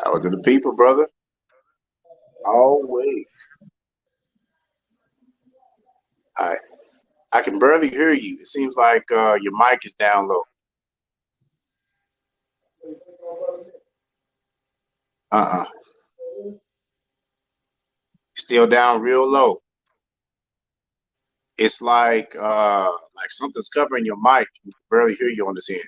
Power to the people, brother. Always. I I can barely hear you. It seems like your mic is down low. Uh-uh. Still down real low. It's like something's covering your mic. You can barely hear you on this end.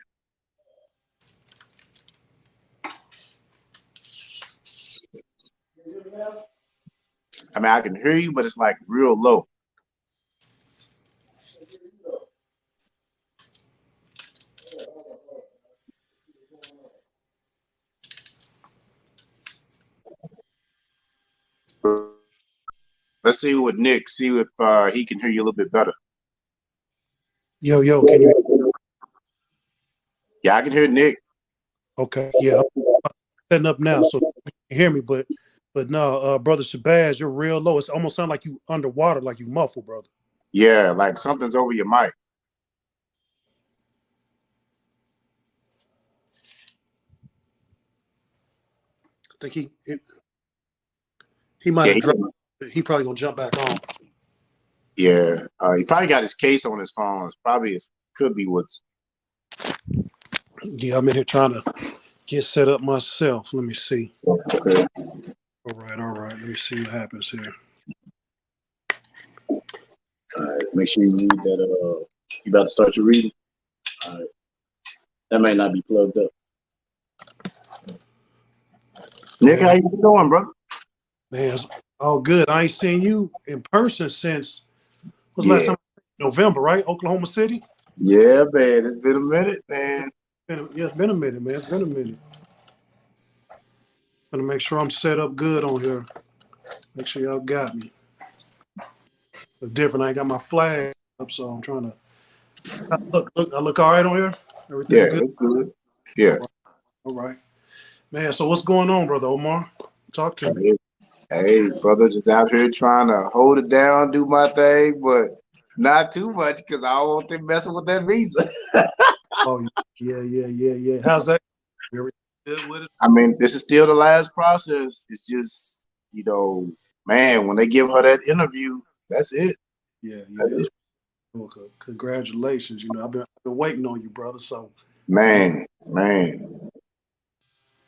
I mean, I can hear you, but it's like real low. Let's see with Nick. See if he can hear you a little bit better. Yo, can you? Yeah, I can hear Nick. Okay, yeah, I'm setting up now, so you can hear me. But no, brother Shabazz, you're real low. It's almost sound like you underwater, like you muffled, brother. Yeah, like something's over your mic. I think he might Yeah, have dropped. He probably gonna jump back on. yeah. He probably got his case on his phone. It's probably could be what's. Yeah, I'm in here trying to get set up myself. Let me see. Okay. All right. Let me see what happens here. All right. Make sure you read that. You about to start your reading. All right. That might not be plugged up. Nick, how Man, you doing, brother? it's all good. I ain't seen you in person since was the last Yeah. time? November, right? Oklahoma City. Yeah, man. It's been a minute, man. Yeah, it's been a minute, man. It's been a minute. Gonna make sure I'm set up good on here. Make sure y'all got me. It's different. I ain't got my flag up, so I'm trying to I look all right on here. Yeah, Everything good. it's good. Yeah. All right, man. So what's going on, brother Omar? Talk to me. Hey, hey, brother, just out here trying to hold it down, do my thing, but not too much because I don't want them messing with that visa. Oh yeah. How's that? Very good with it. I mean, this is still the last process. It's just, man, when they give her that interview, that's it. Yeah. That's That's, it. well, congratulations. I've been waiting on you, brother. So Man,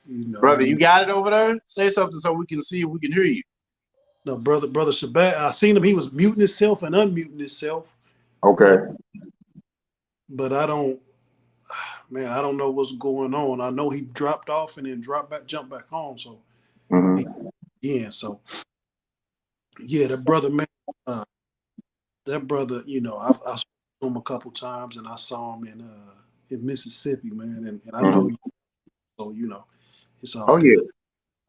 you know, brother, you you got it over there? Say something so we can see if we can hear you. know, brother Shabbat. I seen him. He was muting himself and unmuting himself, Okay. but I don't. Man, I don't know what's going on. I know he dropped off and then jumped back on. So Mm-hmm. yeah. So yeah, that brother, man. That brother, I spoke to him a couple times, and I saw him in Mississippi, man, and I know Mm-hmm. you, so it's all Oh yeah. good.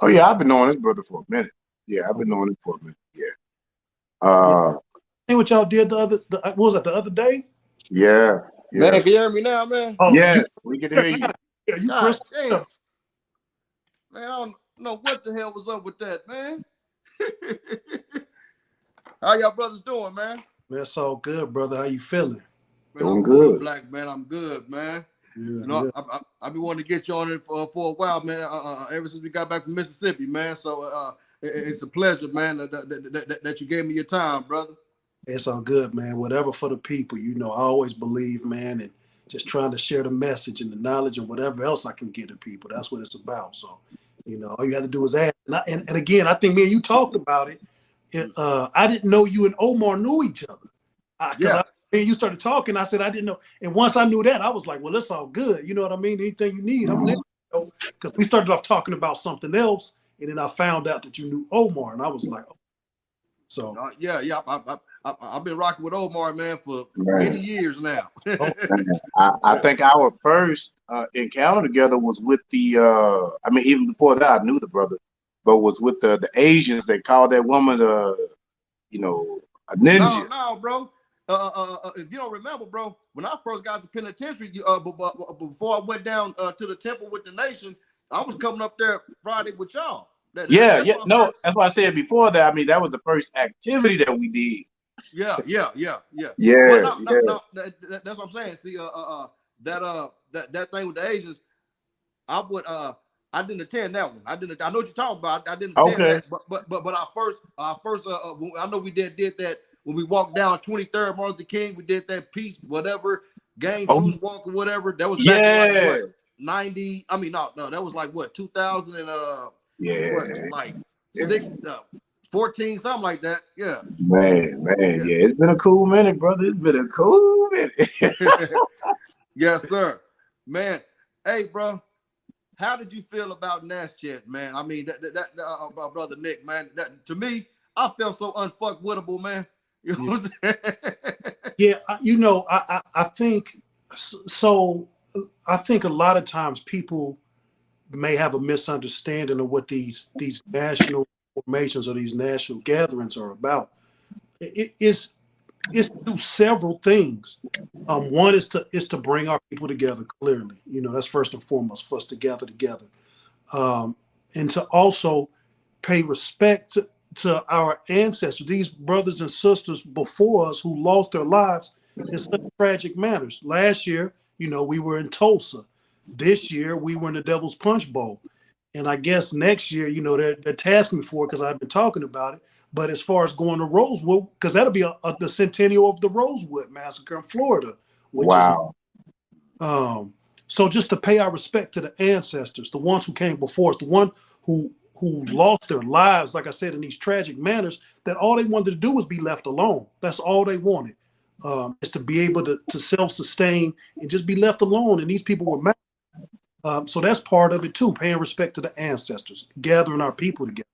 Oh yeah. I've been knowing this brother for a minute. Yeah, I've Oh, been knowing him for a minute. Yeah. yeah. Uh, See what y'all did what was that the other day? yeah, Man, yeah. can you hear me now, man? Oh, you Yes, we can hear you. yeah, you God crystal damn. clear. Man, I don't know what the hell was up with that, man. How y'all brothers doing, man? Man, that's all good, brother. How you feeling? Man, Doing I'm good, good. Black man. I'm good, man. Yeah. I've been wanting to get you on it for a while, man. Ever since we got back from Mississippi, man. So it's a pleasure, man, that you gave me your time, brother. It's all good, man. Whatever for the people, I always believe, man, and just trying to share the message and the knowledge and whatever else I can get to people. That's what it's about. So, all you have to do is ask. And again, I think me and you talked about it. I didn't know you and Omar knew each other because Yeah. me and you started talking. I said I didn't know, and once I knew that, I was like, well, it's all good. You know what I mean? Anything you need, I'm there. Because we started off talking about something else, and then I found out that you knew Omar, and I was like, oh. So Yeah. I've been rocking with Omar, man, for many Man, years now. oh, man. I think our first encounter together was with the. I mean, even before that, I knew the brother, but was with the Asians. They called that woman, a ninja. No, bro. If you don't remember, bro, when I first got to penitentiary, before I went down to the temple with the nation, I was coming up there Friday with y'all. Yeah, That's yeah. my No, first. that's what I said before that. I mean, that was the first activity that we did. Yeah. Well, Yeah, no. yeah. That's what I'm saying. See, that thing with the Asians, I didn't attend that one. I know what you're talking about. I didn't attend Okay. that, but our first, I know we did that when we walked down 23rd Martin Luther King. We did that peace, whatever, gang Oh, truce walk or whatever. That was back in like yeah, what 90. I mean, no, that was like what 2000 and yeah. what like 14, something like that. Yeah, Man. yeah. Yeah, it's been a cool minute, brother. It's been a cool minute. Yes, sir. Man, hey, bro. How did you feel about Naschet, man? I mean, brother Nick, man. That to me, I felt so unfuckwittable, man. You know what I'm saying? yeah. I think so. I think a lot of times people may have a misunderstanding of what these national formations or these national gatherings are about. It's to do several things. One is to bring our people together clearly. That's first and foremost for us to gather together, and to also pay respect to our ancestors, these brothers and sisters before us who lost their lives in such tragic manners. Last year, we were in Tulsa. This year, we were in the Devil's Punch Bowl. And I guess next year, they're tasking me for it because I've been talking about it. But as far as going to Rosewood, because that'll be the centennial of the Rosewood Massacre in Florida, which is Wow. so just to pay our respect to the ancestors, the ones who came before us, the one who lost their lives, like I said, in these tragic manners, that all they wanted to do was be left alone. That's all they wanted, is to be able to self-sustain and just be left alone. And these people were mad. So that's part of it too, paying respect to the ancestors, gathering our people together.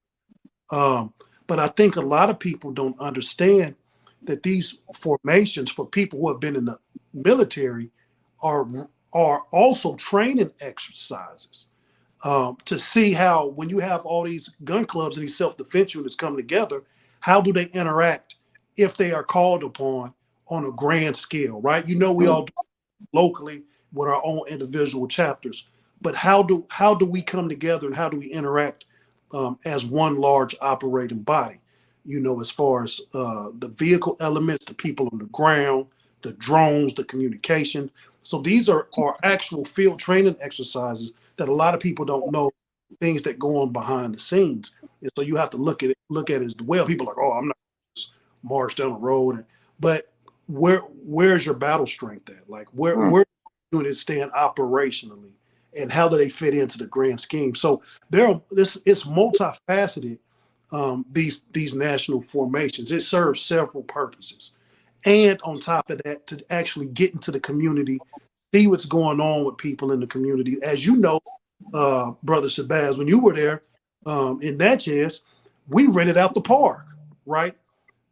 But I think a lot of people don't understand that these formations for people who have been in the military are also training exercises, to see how when you have all these gun clubs and these self-defense units come together, how do they interact if they are called upon on a grand scale, right? You know, we all do locally with our own individual chapters, but how do we come together and how do we interact as one large operating body? You know, as far as the vehicle elements, the people on the ground, the drones, the communication. So these are actual field training exercises that a lot of people don't know, things that go on behind the scenes. And so you have to look at it as well. People are like, oh, I'm not just march down the road, but where's your battle strength at? Like where units stand operationally, and how do they fit into the grand scheme? So it's multifaceted. These national formations, it serves several purposes, and on top of that, to actually get into the community, see what's going on with people in the community. As you know, Brother Shabazz, when you were there in Natchez, we rented out the park, right?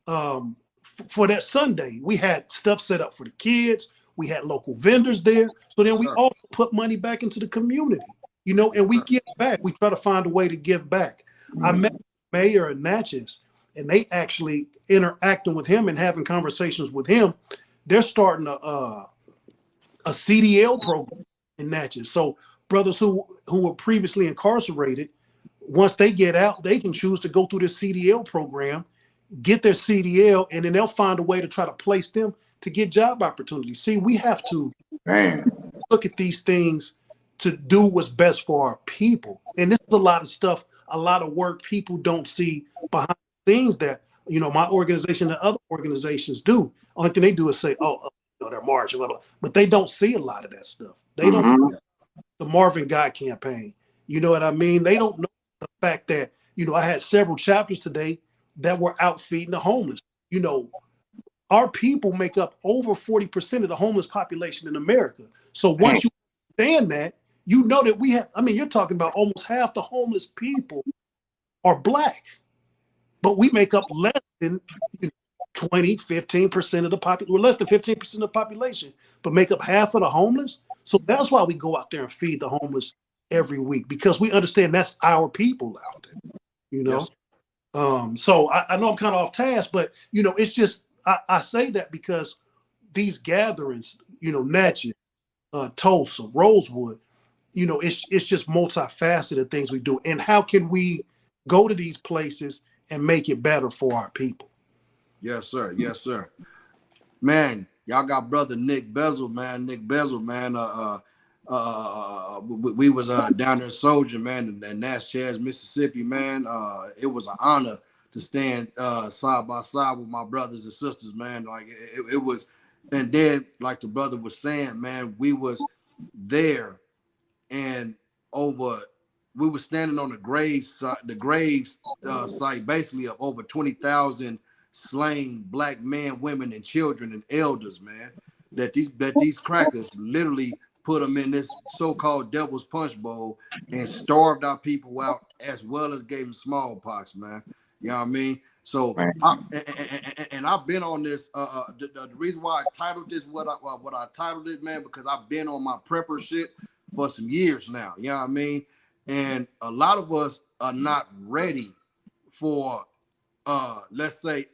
For that Sunday, we had stuff set up for the kids. We had local vendors there. So then we also put money back into the community, you know, and we give back. We try to find a way to give back. I met the mayor of Natchez, and they actually interacting with him and having conversations with him. They're starting a CDL program in Natchez. So brothers who were previously incarcerated, once they get out, they can choose to go through this CDL program, get their CDL, and then they'll find a way to try to place them to get job opportunities. See, we have to look at these things to do what's best for our people. And this is a lot of stuff, a lot of work people don't see behind the scenes that, you know, my organization and other organizations do. Only thing they do is say, oh, you know, they're marching, blah, blah. But they don't see a lot of that stuff. They don't the Marvin Guy campaign. You know what I mean? They don't know the fact that, you know, I had several chapters today that were out feeding the homeless. You know, our people make up over 40% of the homeless population in America. So once you understand that, you know that we have, I mean, you're talking about almost half the homeless people are Black, but we make up less than 20, 15% of the population. We're less than 15% of the population, but make up half of the homeless. So that's why we go out there and feed the homeless every week, because we understand that's our people out there, you know? Yes. So I know I'm kind of off task, but, you know, it's just, I say that because these gatherings, you know, Natchez, Tulsa, Rosewood, you know, it's just multifaceted things we do. And how can we go to these places and make it better for our people? Yes, sir. Yes, sir. Man, y'all got brother Nick Bezel, man. Nick Bezel, man. We was down there soldiering, man, in Natchez, Mississippi, man. It was an honor to stand side by side with my brothers and sisters, man. Like it was, and then like the brother was saying, man, we was there, and we were standing on the graves site, basically of over 20,000 slain Black men, women, and children and elders, man. That these crackers literally put them in this so-called devil's punch bowl and starved our people out, as well as gave them smallpox, man. You know what I mean? So, I've been on this. The reason why I titled this what I titled it, man, because I've been on my prepper shit for some years now. You know what I mean? And a lot of us are not ready for, let's say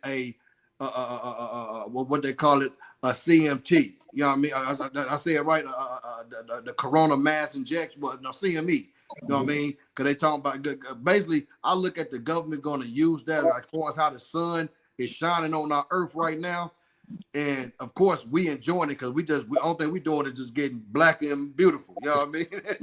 what they call it, a CMT. You know what I mean? I say it right. The Corona mass injection, but no CME. You know what I mean? Because they talking about, basically, I look at the government going to use that as far as how the sun is shining on our earth right now. And of course, we enjoying it because we don't think we doing it just getting black and beautiful. You know what I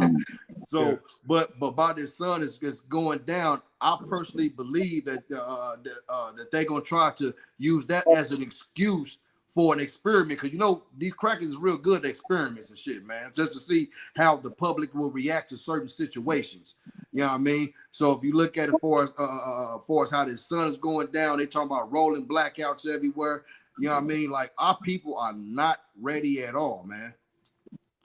mean? So, but by this sun is going down, I personally believe that that they're gonna try to use that as an excuse for an experiment, because you know these crackers is real good at experiments and shit, man, just to see how the public will react to certain situations. You know what I mean? So if you look at it for as how the sun is going down, they talking about rolling blackouts everywhere. You know what I mean? Like, our people are not ready at all, man.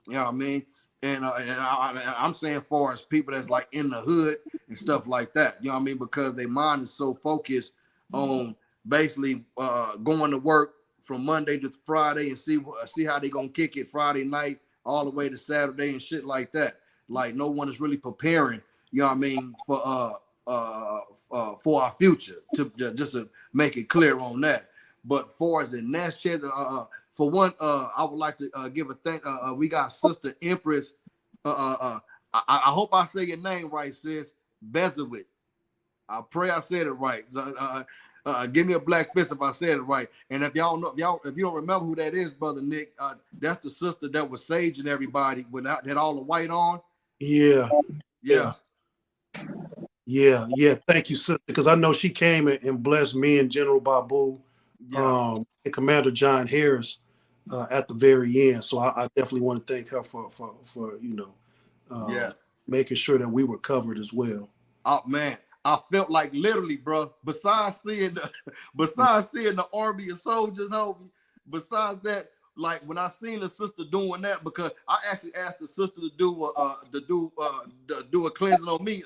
You know what I mean? And I'm saying for as people that's like in the hood and stuff like that. You know what I mean? Because their mind is so focused on basically going to work from Monday to Friday and see how they gonna kick it Friday night all the way to Saturday and shit like that. Like, no one is really preparing, you know what I mean, for our future, to just to make it clear on that. But for as in Natchez, for one, I would like to give a thank. We got Sister Empress. I hope I say your name right, sis. Bezowit. I pray I said it right. Give me a black fist if I said it right. And if y'all know, if you don't remember who that is, Brother Nick, that's the sister that was saging everybody without had all the white on. Yeah. Yeah. Yeah. Thank you, sister, because I know she came and blessed me and General Babu, and Commander John Harris at the very end. So I definitely want to thank her for making sure that we were covered as well. Oh man, I felt like literally, bro. Besides seeing the army of soldiers, homie. Besides that, like when I seen the sister doing that, because I actually asked the sister to do a cleansing on me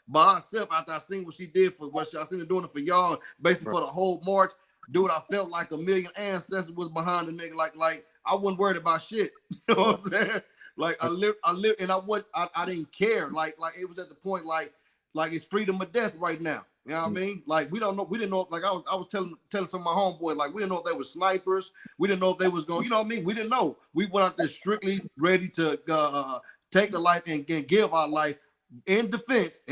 by herself after I seen what she did for what I seen her doing it for y'all, basically for the whole march. Dude, I felt like a million ancestors was behind the nigga. Like I wasn't worried about shit. You know what I'm saying? Like I lived, and I didn't care. Like it was at the point like it's freedom or death right now. You know what I mean? Like we didn't know. Like I was telling some of my homeboys, like we didn't know if they were snipers. We didn't know if they was going. You know what I mean? We didn't know. We went out there strictly ready to take a life and give our life in defense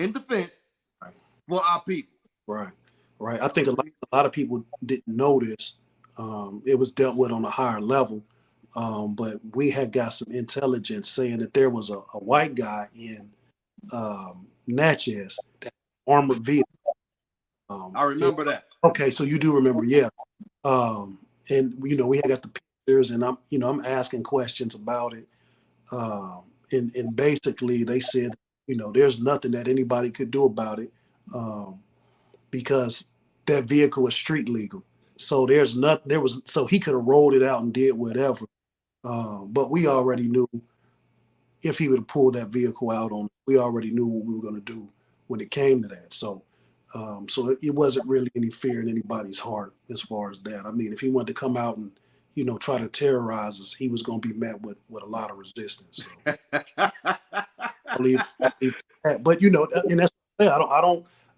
for our people. Right. I think a lot of people didn't know this. It was dealt with on a higher level, but we had got some intelligence saying that there was a white guy in Natchez, that armored vehicle. I remember that. Okay, so you do remember, yeah. And we had got the pictures, and I'm asking questions about it. And basically they said, there's nothing that anybody could do about it. Because that vehicle is street legal. So so he could have rolled it out and did whatever. But we already knew if he would have pulled that vehicle out we already knew what we were going to do when it came to that. So it wasn't really any fear in anybody's heart as far as that. I mean, if he wanted to come out and, try to terrorize us, he was going to be met with a lot of resistance. So I believe that. But, and that's what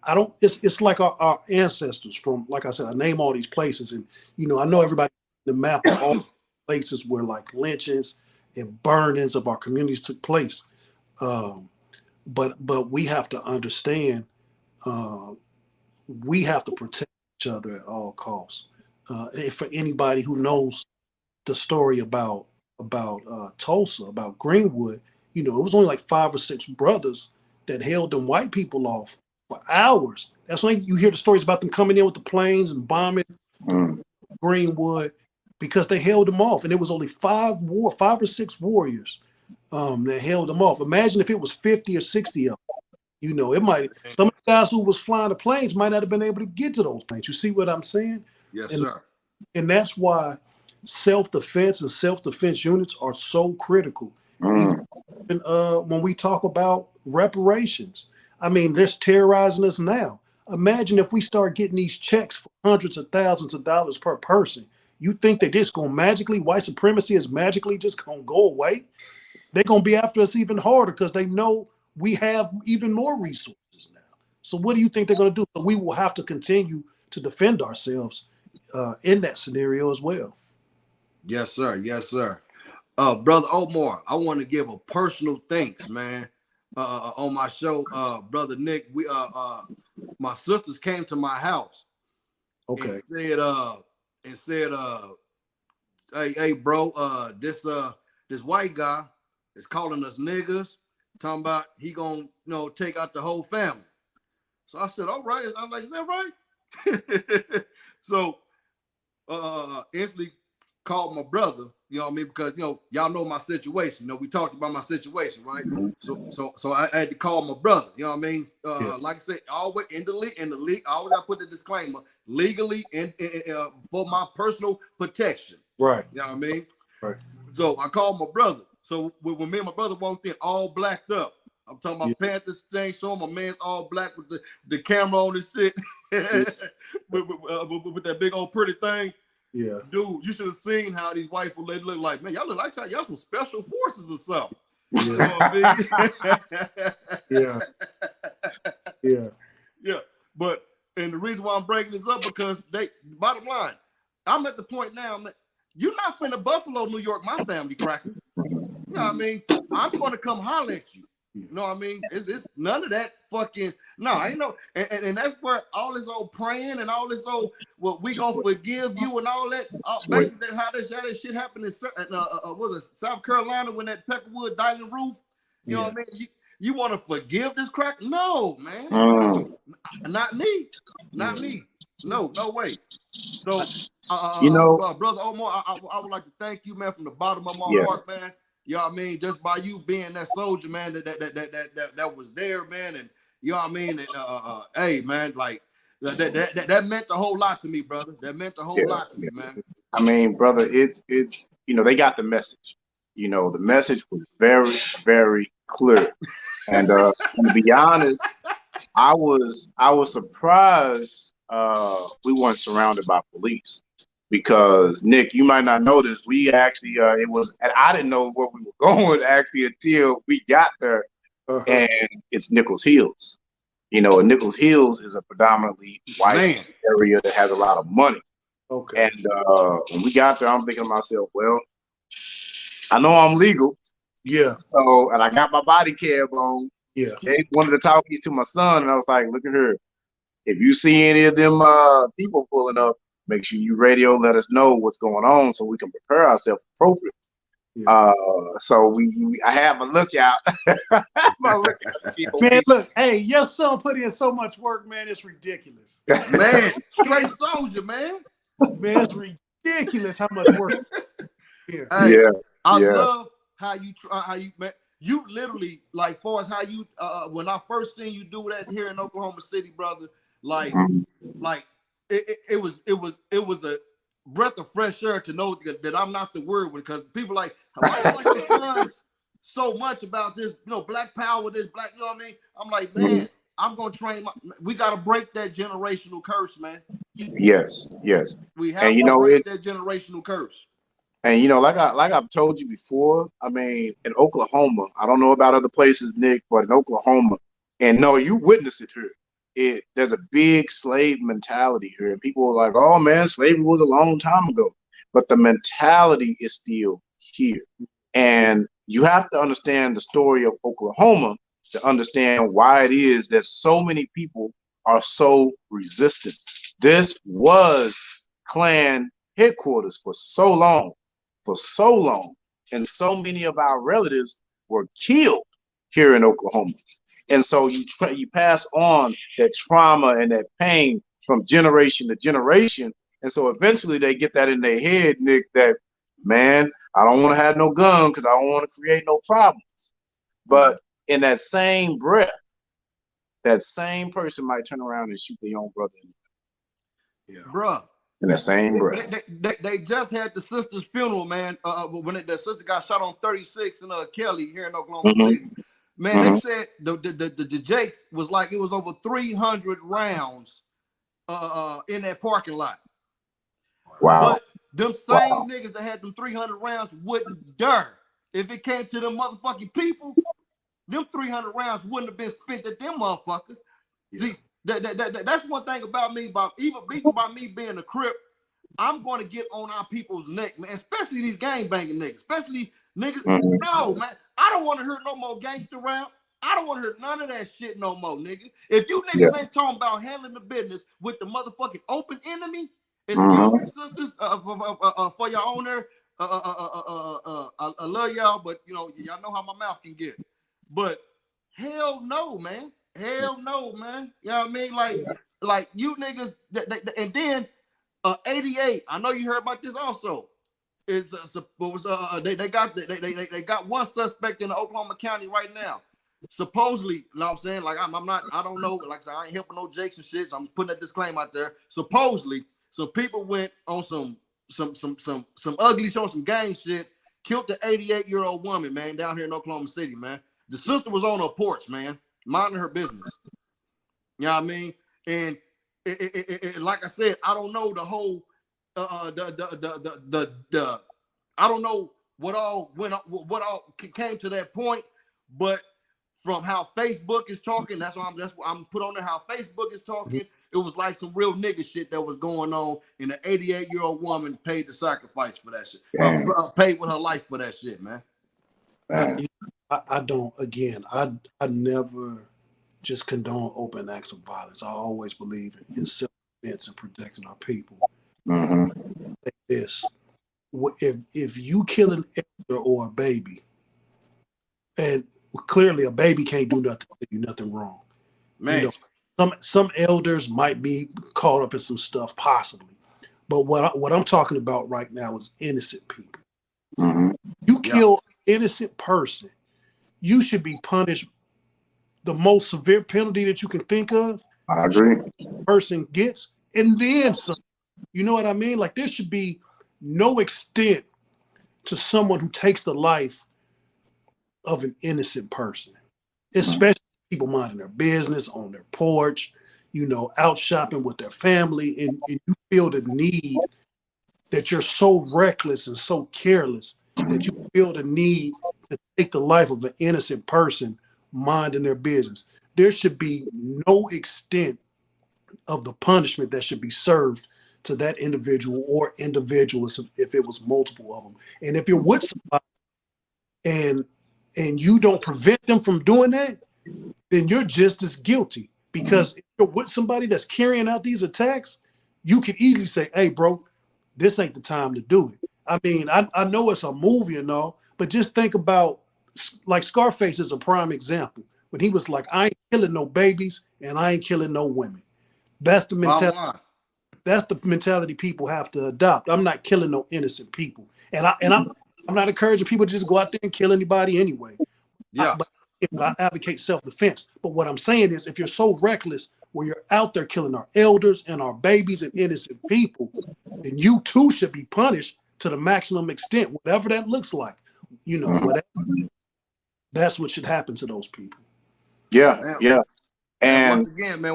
I don't, it's like our ancestors from, like I said, I name all these places, and, I know everybody the map of all places where like lynchings and burnings of our communities took place. But we have to understand, we have to protect each other at all costs. If for anybody who knows the story about Tulsa, about Greenwood, it was only like 5 or 6 brothers that held them white people off for hours. That's when you hear the stories about them coming in with the planes and bombing Greenwood, because they held them off, and it was only 5 or 6 warriors that held them off. Imagine if it was 50 or 60 of them. It might, some of the guys who was flying the planes might not have been able to get to those planes. You see what I'm saying? Yes, sir. And that's why self-defense and self-defense units are so critical. Even when we talk about reparations, I mean, they're terrorizing us now. Imagine if we start getting these checks for hundreds of thousands of dollars per person. You think that this going magically, white supremacy is magically just going to go away? They're going to be after us even harder because they know we have even more resources now. So what do you think they're going to do? So we will have to continue to defend ourselves in that scenario as well. Yes, sir. Yes, sir. Brother Omar, I want to give a personal thanks, man. On my show, Brother Nick, we my sisters came to my house. Okay. And said, hey, bro, this white guy is calling us niggas, talking about he gonna take out the whole family. So I said, all right. I'm like, is that right? So instantly called my brother, you know what I mean? Because y'all know my situation. We talked about my situation, right? So I had to call my brother, you know what I mean? Like I said, always in the league, I always gotta put the disclaimer, legally and for my personal protection. Right. You know what I mean? Right. So I called my brother. So when me and my brother walked in, all blacked up. I'm talking about Panthers thing, showing my man's all black with the camera on his shit, with that big old pretty thing. Yeah, dude, you should have seen how these white people look like. Man, y'all look like y'all some special forces or something. Yeah. You know what I mean? Yeah. But and the reason why I'm breaking this up because bottom line, I'm at the point now, man, you're not finna Buffalo, New York, my family cracking. You know what I mean? I'm gonna come holler at you. You know what I mean? It's none of that fucking no, ain't no, and that's where all this old praying and all this old we gonna forgive you and all that. Basically, how that shit happened in was it South Carolina when that Peckerwood Diamond Roof? You know what I mean? You want to forgive this crack? No, man, no, not me, not me. No way. So, brother Omar, I would like to thank you, man, from the bottom of my heart, man. You know what I mean? Just by you being that soldier, man, that was there, man, and you know what I mean? And, hey, man, like that meant a whole lot to me, brother. That meant a whole lot to me, man. I mean, brother, it's they got the message. The message was very, very clear. And to be honest, I was surprised we weren't surrounded by police. Because Nick, you might not know this, we actually and I didn't know where we were going actually until we got there, and it's Nichols Hills. And Nichols Hills is a predominantly white area that has a lot of money. Okay. And when we got there, I'm thinking to myself, well, I know I'm legal. Yeah. So, and I got my body cam on. Yeah. Okay. One of the talkies to my son, and I was like, look at her. If you see any of them people pulling up, make sure you radio, let us know what's going on so we can prepare ourselves appropriately. Yeah. So I have a lookout. Man, look, hey, your son put in so much work, man. It's ridiculous. Man, straight soldier, man. Man, it's ridiculous how much work. Hey, I love how you man. You literally, like, far as how you when I first seen you do that here in Oklahoma City, brother, like it was a breath of fresh air to know that I'm not the word one, because people like, why you like your sons so much about this, black power, this black, you know what I mean? I'm like, man, I'm gonna train we gotta break that generational curse, man. Yes. We have to break that generational curse. And like I've told you before, I mean, in Oklahoma, I don't know about other places, Nick, but in Oklahoma, and no, you witness it here. There's a big slave mentality here, and people are like, "Oh man, slavery was a long time ago," but the mentality is still here. And you have to understand the story of Oklahoma to understand why it is that so many people are so resistant. This was Klan headquarters for so long, and so many of our relatives were killed here in Oklahoma. And so you pass on that trauma and that pain from generation to generation. And so eventually they get that in their head, Nick, that, man, I don't want to have no gun because I don't want to create no problems. But in that same breath, that same person might turn around and shoot their own brother. Yeah, bruh. In the same breath. They just had the sister's funeral, man. When the sister got shot on 36 in Kelly here in Oklahoma City. Man, they said the Jakes was like, it was over 300 rounds in that parking lot. Wow. But them same niggas that had them 300 rounds wouldn't dare. If it came to them motherfucking people, them 300 rounds wouldn't have been spent at them motherfuckers. Yeah. See, that's one thing about me, even by me being a Crip, I'm going to get on our people's neck, man, especially these gangbanging niggas, especially niggas. No, man, I don't want to hear no more gangster rap. I don't want to hear none of that shit no more, nigga. If you niggas ain't talking about handling the business with the motherfucking open enemy, excuse me, sisters, for your owner, I love y'all, but y'all know how my mouth can get. But hell no, man. Hell no, man. You know what I mean? Like you niggas, and then 88. I know you heard about this also. It's they got one suspect in the Oklahoma County right now. Supposedly, you know what I'm saying? Like I don't know. Like I said, I ain't helping no Jakes and shit. So I'm putting that disclaimer out there. Supposedly, some people went on some ugly show, some gang shit, killed the 88-year-old woman, man, down here in Oklahoma City, man. The sister was on her porch, man, minding her business. You know what I mean? And it like I said, I don't know the whole I don't know what all came to that point, but from how Facebook is talking, that's what I'm put on there, how Facebook is talking, It was like some real nigga shit that was going on, and an 88-year-old woman paid the sacrifice for that shit. Paid with her life for that shit, man. I don't. Again, I never just condone open acts of violence. I always believe in self-defense and protecting our people. Like this, if you kill an elder or a baby, and clearly a baby can't do nothing wrong. Man, You know, some elders might be caught up in some stuff, possibly. But what I'm talking about right now is innocent people. You kill an innocent person, you should be punished the most severe penalty that you can think of. I agree. Person gets, and then some. You know what I mean? Like there should be no extent to someone who takes the life of an innocent person, especially people minding their business on their porch, you know, out shopping with their family, and you feel the need that you're so reckless and so careless that you feel the need to take the life of an innocent person minding their business. There should be no extent of the punishment that should be served to that individual or individuals if it was multiple of them. And if you're with somebody and you don't prevent them from doing that, then you're just as guilty. Because if you're with somebody that's carrying out these attacks, you can easily say, hey, bro, this ain't the time to do it. I mean, I know it's a movie and all, but just think about, like Scarface is a prime example. When he was like, I ain't killing no babies and I ain't killing no women. That's the mentality. That's the mentality people have to adopt. I'm not killing no innocent people. And I'm not encouraging people to just go out there and kill anybody anyway. Yeah. I advocate self-defense. But what I'm saying is if you're so reckless where you're out there killing our elders and our babies and innocent people, then you too should be punished to the maximum extent, whatever that looks like. You know, whatever. That's what should happen to those people. Yeah, yeah. And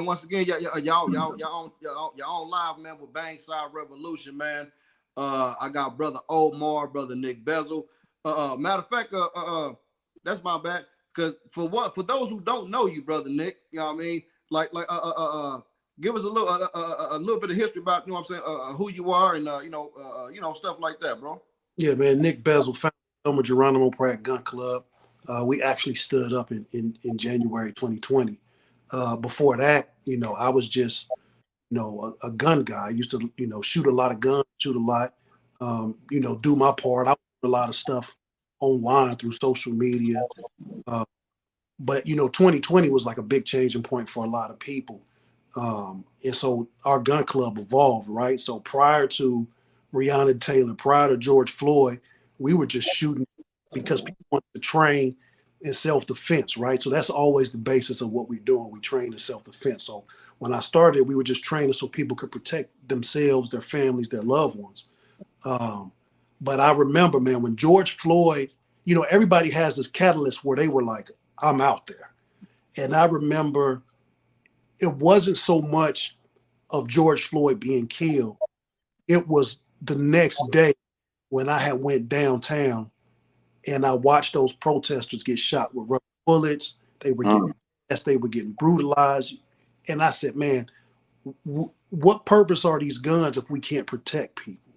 once again, y'all on live, man, with Bang Side Revolution, man. I got brother Omar, brother Nick Bezel. Matter of fact, that's my bad. Because for those who don't know you, brother Nick, you know what I mean? Give us a little bit of history about, you know what I'm saying, who you are and stuff like that, bro. Yeah, man. Nick Bezel, founder of Geronimo Pratt Gun Club. We actually stood up in January 2020. Before that, you know, I was just, you know, a gun guy. I used to, you know, shoot a lot of guns, shoot a lot, you know, do my part. I do a lot of stuff online through social media. But, you know, 2020 was like a big changing point for a lot of people. And so our gun club evolved, right? So prior to Breonna Taylor, prior to George Floyd, we were just shooting because people wanted to train in self-defense, right? So that's always the basis of what we're doing. We train in self-defense. So when I started, we were just training so people could protect themselves, their families, their loved ones. But I remember, man, when George Floyd, you know, everybody has this catalyst where they were like, I'm out there. And I remember it wasn't so much of George Floyd being killed. It was the next day when I had went downtown and I watched those protesters get shot with rubber bullets. They were getting brutalized. And I said, man, what purpose are these guns if we can't protect people?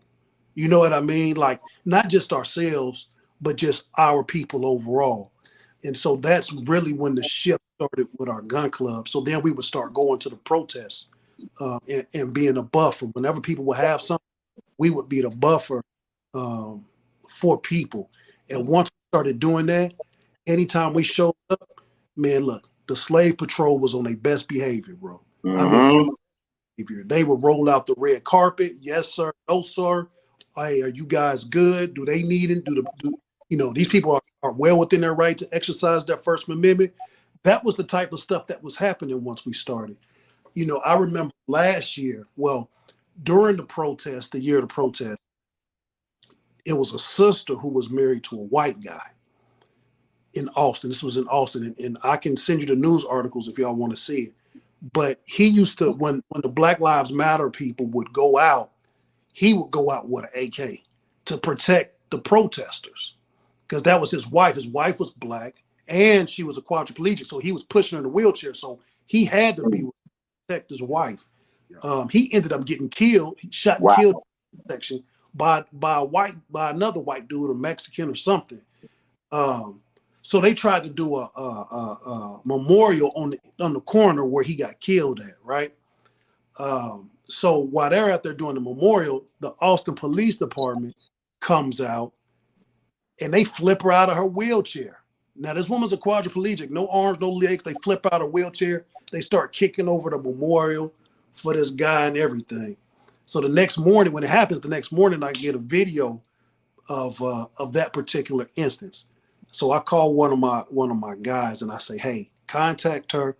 You know what I mean? Like not just ourselves, but just our people overall. And so that's really when the shift started with our gun club. So then we would start going to the protests and being a buffer. Whenever people would have something, we would be the buffer for people. And once we started doing that, anytime we showed up, man, look, the slave patrol was on their best behavior, bro. I mean, they would roll out the red carpet. Yes, sir. No, sir. Hey, are you guys good? Do they need it? You know, these people are well within their right to exercise their First Amendment. That was the type of stuff that was happening once we started. You know, I remember last year, well, during the protest, the year of the protest, it was a sister who was married to a white guy in Austin. This was in Austin, and I can send you the news articles if y'all want to see it. But he used to, when the Black Lives Matter people would go out, he would go out with an AK to protect the protesters because that was his wife. His wife was black and she was a quadriplegic, so he was pushing her in a wheelchair. So he had to be with protect his wife. He ended up getting killed. He shot and Wow. killed section by another white dude, or Mexican or something. So they tried to do a memorial on the corner where he got killed at, right? So while they're out there doing the memorial, the Austin Police Department comes out and they flip her out of her wheelchair. Now, this woman's a quadriplegic, no arms, no legs. They flip out her wheelchair. They start kicking over the memorial for this guy and everything. So the next morning, when it happens, the next morning, I get a video of that particular instance. So I call one of my guys and I say, hey, contact her,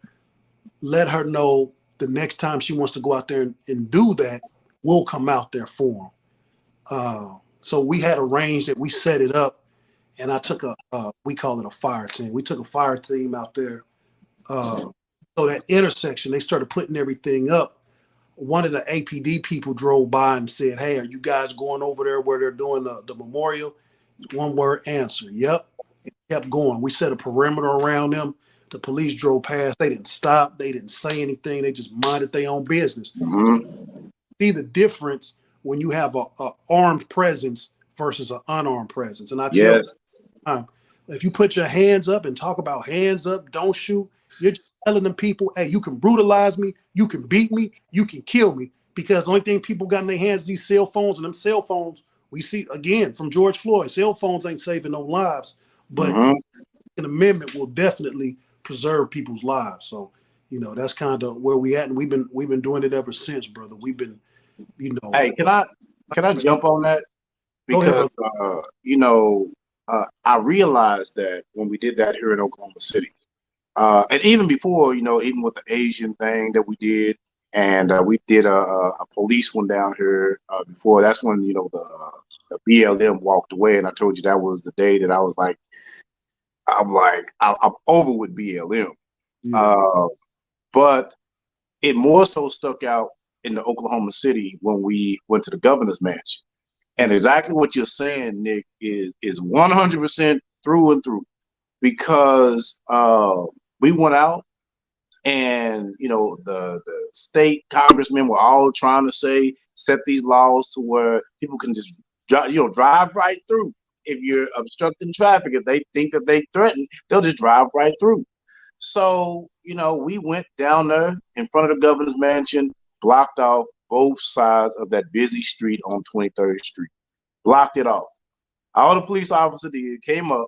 let her know the next time she wants to go out there and do that, we'll come out there for them. So we had arranged that, we set it up, and I took we call it a fire team. We took a fire team out there. So that intersection, they started putting everything up. One of the APD people drove by and said, hey, are you guys going over there where they're doing the memorial? One word answer, yep. It kept going. We set a perimeter around them. The police drove past. They didn't stop. They didn't say anything. They just minded their own business. Mm-hmm. See the difference when you have a armed presence versus an unarmed presence. And I tell Yes. you, if you put your hands up and talk about hands up, don't shoot, you're just telling them people, hey, you can brutalize me, you can beat me, you can kill me. Because the only thing people got in their hands is these cell phones, and them cell phones, we see, again, from George Floyd, cell phones ain't saving no lives. But an amendment will definitely preserve people's lives. So, you know, that's kind of where we at, and we've been doing it ever since, brother. We've been, you know. Hey, can I jump on that? Go ahead, Because you know, I realized that when we did that here in Oklahoma City, and even before, you know, even with the Asian thing that we did, and we did a police one down here before. That's when, you know, the BLM walked away, and I told you that was the day that I was like, I'm over with BLM. Yeah. But it more so stuck out in the Oklahoma City when we went to the governor's mansion. And exactly what you're saying, Nick, is 100% through and through, because we went out, and you know, the state congressmen were all trying to set these laws to where people can just drive right through. If you're obstructing traffic, if they think that they threaten, they'll just drive right through. So, you know, we went down there in front of the governor's mansion, blocked off both sides of that busy street on 23rd Street, blocked it off. All the police officer did, came up,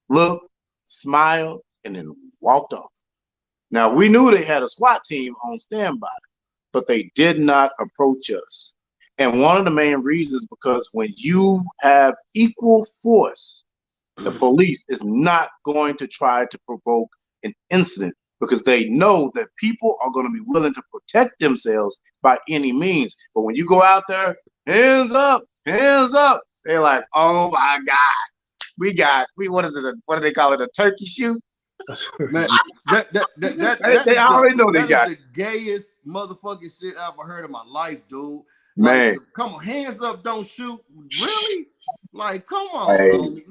looked, smiled, and then walked off. Now, we knew they had a SWAT team on standby, but they did not approach us. And one of the main reasons, because when you have equal force, the police is not going to try to provoke an incident, because they know that people are going to be willing to protect themselves by any means. But when you go out there, hands up, they're like, oh my God, what is it? What do they call it? A turkey shoot? Man, they already know they got the gayest motherfucking shit I've ever heard in my life, dude. Man. Like, come on, hands up, don't shoot. Really? Like, come on,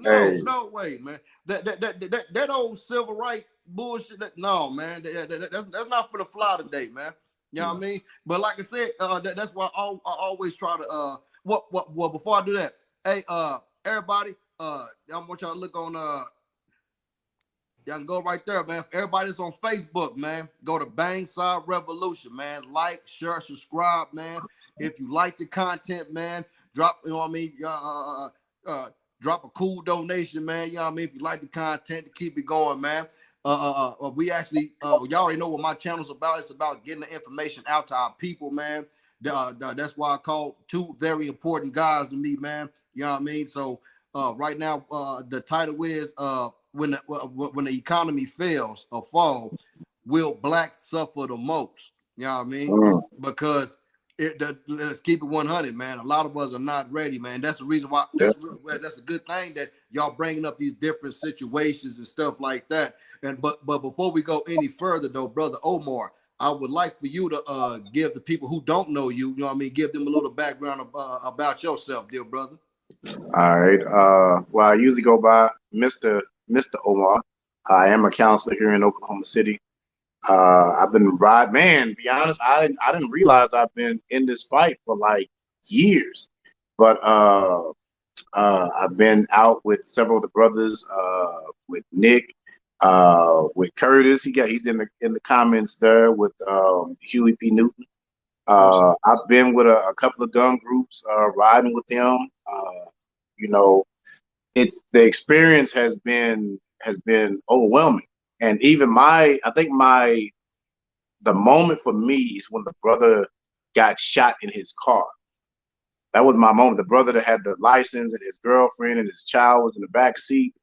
no way, man. That old civil rights bullshit. No, man, that's not for the fly today, man. You know what I mean? But like I said, that's why I always try to well, before I do that, hey, everybody, I want y'all to look on y'all can go right there, man. Everybody's on Facebook, man. Go to Bang Side Revolution, man. Like, share, subscribe, man. If you like the content, man, drop, you know what I mean? Drop a cool donation, man. You know what I mean? If you like the content, to keep it going, man. We actually, y'all already know what my channel's about. It's about getting the information out to our people, man. That's why I call two very important guys to me, man. You know what I mean? So right now, the title is when the economy fails or fall, will Blacks suffer the most? You know what I mean? Because let's keep it 100, man. A lot of us are not ready, man. That's the reason why. That's a good thing that y'all bringing up these different situations and stuff like that. And but before we go any further, though, brother Omar, I would like for you to give the people who don't know you, you know what I mean, give them a little background about yourself, dear brother. All right. Well, I usually go by Mr. Omar. I am a counselor here in Oklahoma City. I've been riding, man, to be honest, I didn't realize I've been in this fight for like years. But I've been out with several of the brothers, with Nick, with Curtis. He's in the comments there with Huey P. Newton. I've been with a couple of gun groups, riding with them. You know, it's the experience has been overwhelming. And even I think the moment for me is when the brother got shot in his car. That was my moment. The brother that had the license and his girlfriend and his child was in the back seat.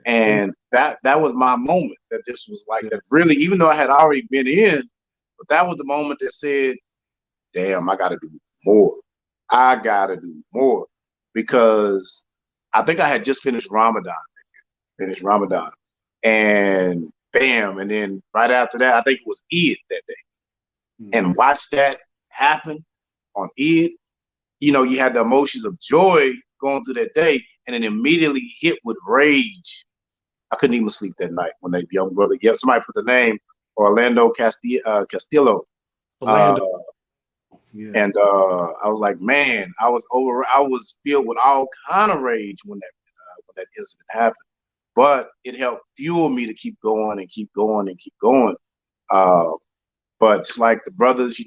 And that was my moment. That just was like that really, even though I had already been in, but that was the moment that said, damn, I gotta do more. I gotta do more. Because I think I had just finished Ramadan. And bam, and then right after that, I think it was Eid that day. And watch that happen on Eid. You know, you had the emotions of joy going through that day, and then immediately hit with rage. I couldn't even sleep that night when that young brother, somebody put the name Orlando Castillo. Orlando. And I was like, man, I was filled with all kind of rage when that incident happened. But it helped fuel me to keep going and keep going and keep going. But it's like the brothers,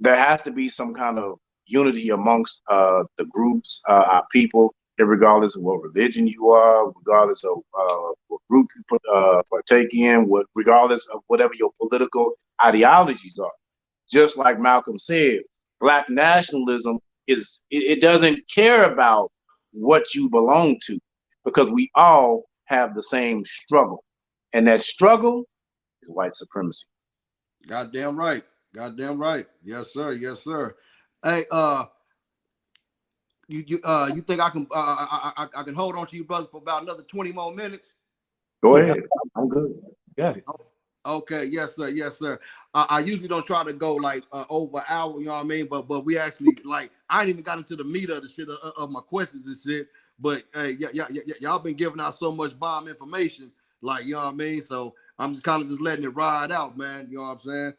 there has to be some kind of unity amongst the groups, our people, regardless of what religion you are, regardless of what group you partake in, regardless of whatever your political ideologies are. Just like Malcolm said, Black nationalism it doesn't care about what you belong to, because we all have the same struggle, and that struggle is white supremacy. Goddamn right. Goddamn right. Yes, sir. Yes, sir. Hey, you think I can hold on to you brothers for about another 20 more minutes? Go ahead. I'm good. Got it. Okay, yes, sir, yes, sir. I usually don't try to go like over an hour, you know what I mean? But we actually, like, I ain't even got into the meat of the shit of my questions and shit. But hey, y'all been giving out so much bomb information, like, you know what I mean? So I'm just kind of just letting it ride out, man. You know what I'm saying?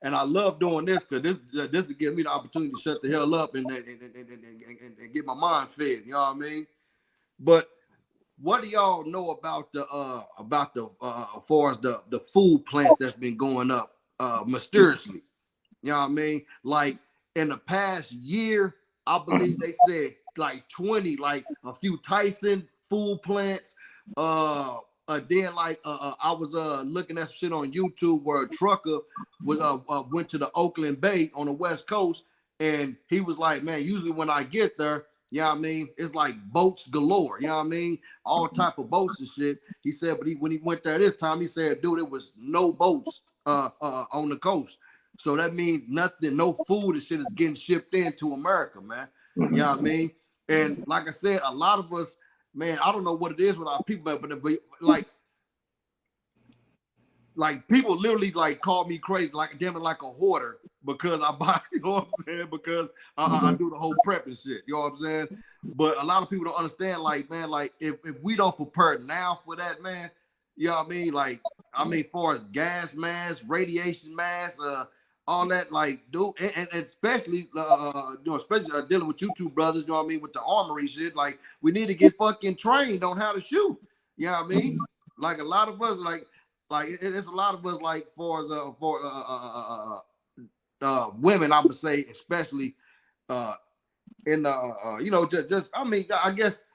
And I love doing this because this will give me the opportunity to shut the hell up and get my mind fed. You know what I mean? But what do y'all know about the as far as the food plants that's been going up mysteriously? You know what I mean? Like in the past year, I believe they said like 20, like a few Tyson food plants. Then like I was looking at some shit on YouTube where a trucker was went to the Oakland Bay on the West Coast, and he was like, man, usually when I get there, you know what I mean, it's like boats galore, you know what I mean? All type of boats and shit. He said, but when he went there this time, he said, dude, it was no boats on the coast. So that means nothing, no food and shit is getting shipped into America, man. You know what I mean? And like I said, a lot of us, man, I don't know what it is with our people, but like people literally like call me crazy, like damn it, like a hoarder, because I buy, you know what I'm saying? Because I do the whole prep and shit, you know what I'm saying? But a lot of people don't understand, like, man, like if we don't prepare now for that, man, you know what I mean? Like, I mean, far as gas masks, radiation masks, all that, like, dude, and especially, especially dealing with you two brothers, you know what I mean, with the armory shit, like, we need to get fucking trained on how to shoot, you know what I mean? Like, a lot of us, like it's a lot of us, like, for women, I would say, especially, in just I mean, I guess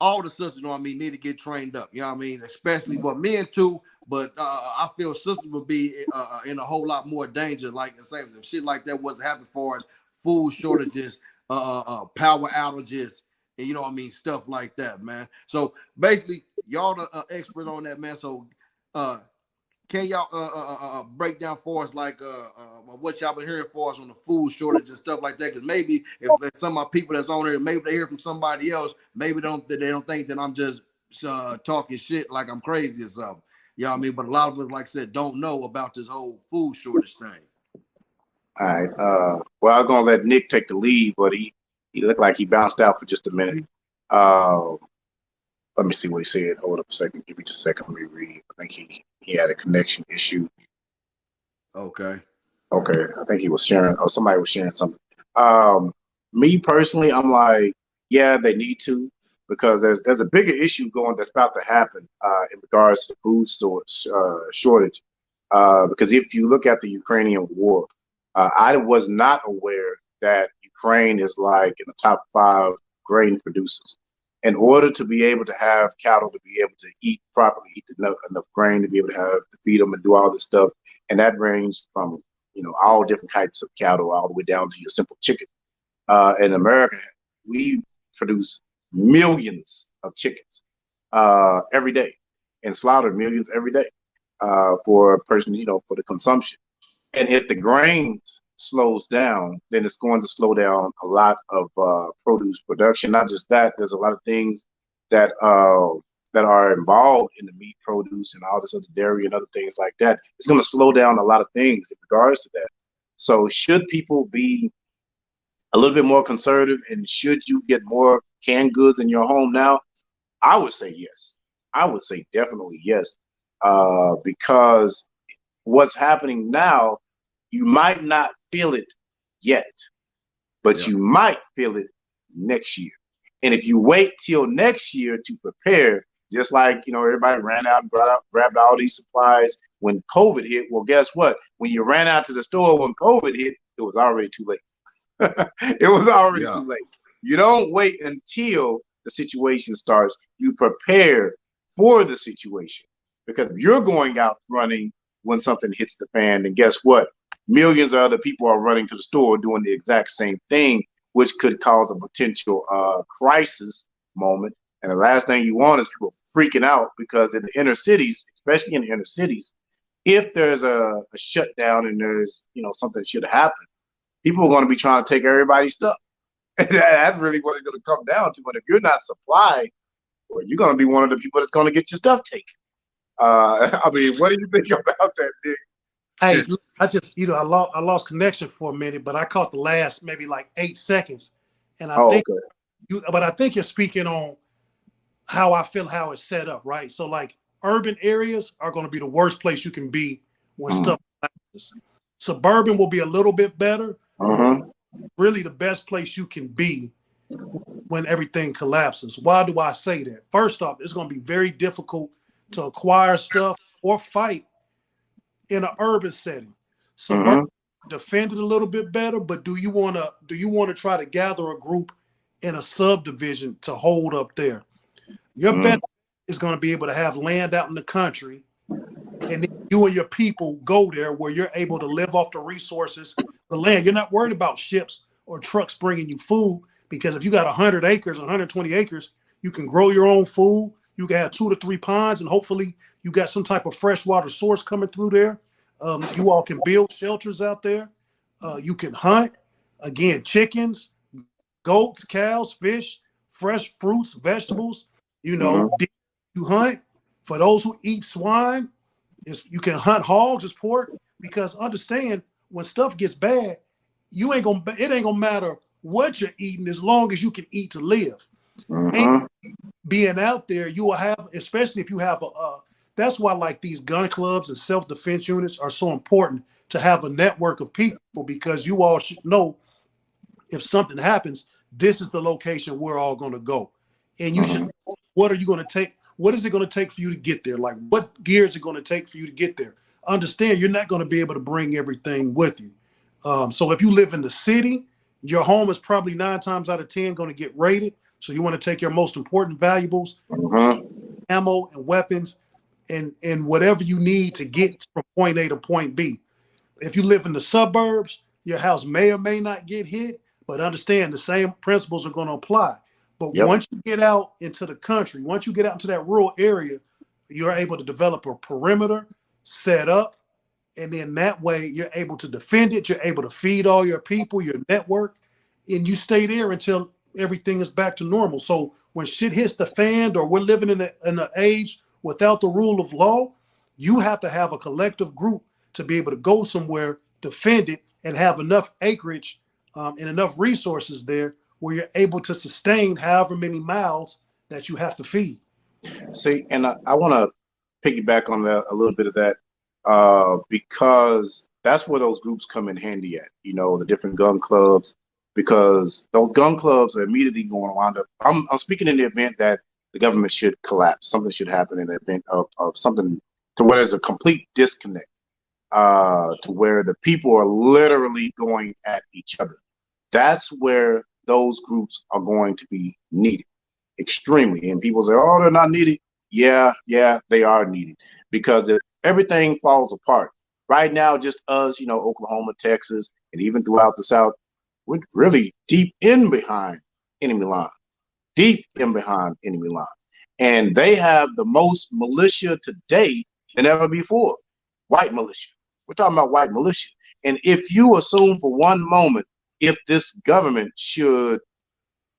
all the sisters, you know what I mean, need to get trained up, you know what I mean, especially men too, but I feel sisters would be in a whole lot more danger, like the same if shit like that wasn't happening, for us food shortages, power outages, and you know what I mean, stuff like that, man. So basically, y'all the expert on that, man. So can y'all break down for us, like what y'all been hearing for us on the food shortage and stuff like that? Because maybe if some of my people that's on there, maybe they hear from somebody else, maybe they don't think that I'm just talking shit like I'm crazy or something. You know what I mean? But a lot of us, like I said, don't know about this whole food shortage thing. All right. Well, I'm gonna let Nick take the lead, but he looked like he bounced out for just a minute. Let me see what he said. Hold up a second. Give me just a second. Let me read. I think he had a connection issue. Okay. Okay, I think he was sharing, or somebody was sharing something. Me personally, I'm like, yeah, they need to, because there's a bigger issue going that's about to happen in regards to food shortage. Because if you look at the Ukrainian war, I was not aware that Ukraine is like in the top 5 grain producers. In order to be able to have cattle, to be able to eat properly, eat enough grain to be able to have to feed them and do all this stuff, and that ranges from all different types of cattle, all the way down to your simple chicken. In America, we produce millions of chickens every day, and slaughter millions every day for a person, for the consumption. And if the grains slows down, then it's going to slow down a lot of produce production. Not just that, there's a lot of things that that are involved in the meat produce and all this other dairy and other things like that. It's going to slow down a lot of things in regards to that. So should people be a little bit more conservative, and should you get more canned goods in your home now? I would say yes. I would say definitely yes, because what's happening now, you might not feel it yet, but you might feel it next year. And if you wait till next year to prepare, just like everybody ran out and grabbed all these supplies when COVID hit. Well, guess what? When you ran out to the store when COVID hit, it was already too late. It was already too late. You don't wait until the situation starts. You prepare for the situation, because if you're going out running when something hits the fan, then guess what? Millions of other people are running to the store doing the exact same thing, which could cause a potential crisis moment. And the last thing you want is people freaking out, because in the inner cities, especially in the inner cities, if there's a shutdown and there's something should happen, people are going to be trying to take everybody's stuff. And that's really what it's going to come down to. But if you're not supplied, well, you're going to be one of the people that's going to get your stuff taken. I mean, what do you think about that, Dick? Hey, I just, I lost connection for a minute, but I caught the last maybe like 8 seconds, and I think but I think you're speaking on how I feel, how it's set up, right? So like urban areas are going to be the worst place you can be when stuff happens. Suburban will be a little bit better. Really, the best place you can be when everything collapses. Why do I say that? First off, it's going to be very difficult to acquire stuff or fight in an urban setting. Suburban defend it a little bit better, but do you want to try to gather a group in a subdivision to hold up there? Your best is going to be able to have land out in the country, and then you and your people go there where you're able to live off the resources, the land. You're not worried about ships or trucks bringing you food, because if you got 100 acres, 120 acres, you can grow your own food. You can have 2 to 3 ponds, and hopefully you got some type of freshwater source coming through there. You all can build shelters out there. You can hunt. Again, chickens, goats, cows, fish, fresh fruits, vegetables. You hunt. For those who eat swine, you can hunt hogs as pork, because understand, when stuff gets bad, it ain't gonna matter what you're eating as long as you can eat to live. And being out there, you will have, especially if you have that's why like these gun clubs and self-defense units are so important, to have a network of people, because you all should know if something happens, this is the location we're all going to go. And you should, what are you going to take? What is it going to take for you to get there? Like, what gear is it going to take for you to get there? Understand, you're not going to be able to bring everything with you. So if you live in the city, your home is probably 9 times out of 10 going to get raided. So you want to take your most important valuables, ammo and weapons, and whatever you need to get from point A to point B. If you live in the suburbs, your house may or may not get hit, but understand the same principles are going to apply. But once you get out into the country, once you get out into that rural area, you're able to develop a perimeter, set up, and then that way you're able to defend it. You're able to feed all your people, your network, and you stay there until everything is back to normal. So when shit hits the fan, or we're living in an age without the rule of law, you have to have a collective group to be able to go somewhere, defend it, and have enough acreage and enough resources there where you're able to sustain however many miles that you have to feed. See, and I want to piggyback on that a little bit of that, because that's where those groups come in handy at. You know, the different gun clubs, because those gun clubs are immediately going to wind up. I'm speaking in the event that the government should collapse. Something should happen in the event of something to where there's a complete disconnect, to where the people are literally going at each other. That's where those groups are going to be needed extremely. And people say, oh, they're not needed. Yeah, they are needed, because if everything falls apart right now, just us, you know, Oklahoma, Texas, and even throughout the South, we're really deep in behind enemy line, deep in behind enemy line. And they have the most militia today than ever before. White militia. We're talking about white militia. And if you assume for one moment, if this government should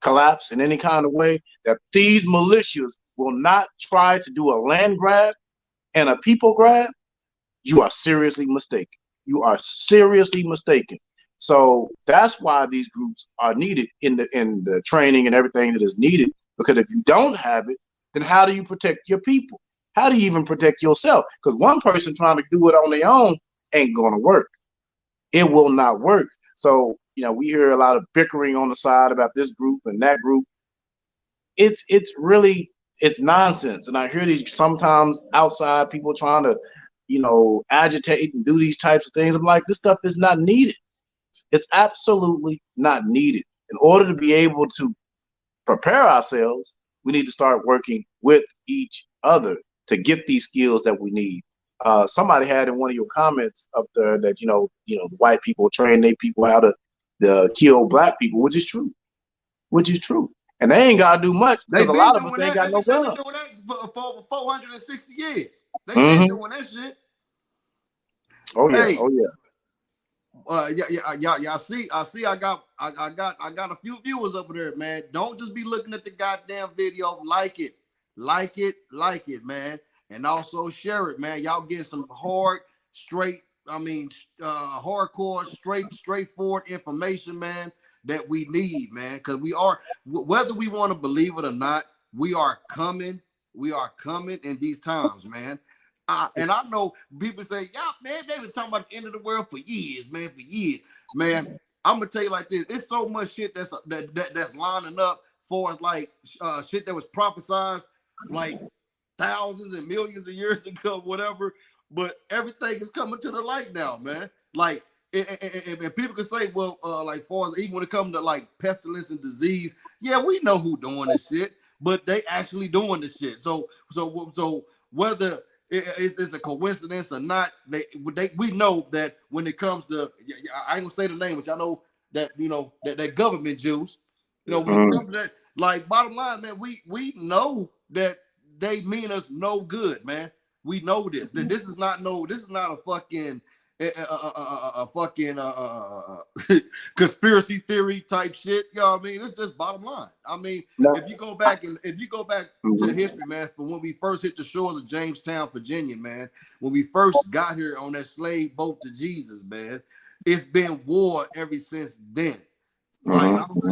collapse in any kind of way, that these militias will not try to do a land grab and a people grab, you are seriously mistaken. You are seriously mistaken. So that's why these groups are needed in the training and everything that is needed. Because if you don't have it, then how do you protect your people? How do you even protect yourself? Because one person trying to do it on their own ain't going to work. It will not work. So, you know, we hear a lot of bickering on the side about this group and that group. It's really, it's nonsense. And I hear these sometimes outside people trying to, you know, agitate and do these types of things. I'm like, this stuff is not needed. It's absolutely not needed. In order to be able to prepare ourselves, we need to start working with each other to get these skills that we need. Somebody had in one of your comments up there that the white people train their people how to kill black people, which is true, and they ain't got to do much because a lot of us ain't got no guns. They've been doing that for 460 years. They've Mm-hmm. been doing that shit. Oh yeah, hey, oh yeah. I see. I got a few viewers over there, man. Don't just be looking at the goddamn video. Like it, man. And also share it, man. Y'all getting some hardcore, straightforward information, man, that we need, man. Because we are, whether we want to believe it or not, we are coming. We are coming in these times, man. And I know people say, yeah, man, they've been talking about the end of the world for years, man, Man, I'm gonna tell you like this: it's so much shit that's lining up for us, like shit that was prophesized like thousands and millions of years ago, whatever. But everything is coming to the light now, man. Like, and people can say, well, like far as even when it comes to like pestilence and disease, yeah, we know who doing this shit, but they actually doing this shit. So whether it's a coincidence or not, we know that when it comes to, I ain't gonna say the name, but y'all know that that government Jews, when it comes to that, like bottom line, man, we know that they mean us no good, man. We know this. This is not a fucking conspiracy theory type shit. You know what I mean? It's just bottom line. I mean, if you go back to history, man, from when we first hit the shores of Jamestown, Virginia, man, when we first got here on that slave boat to Jesus, man, it's been war ever since then. Like, I don't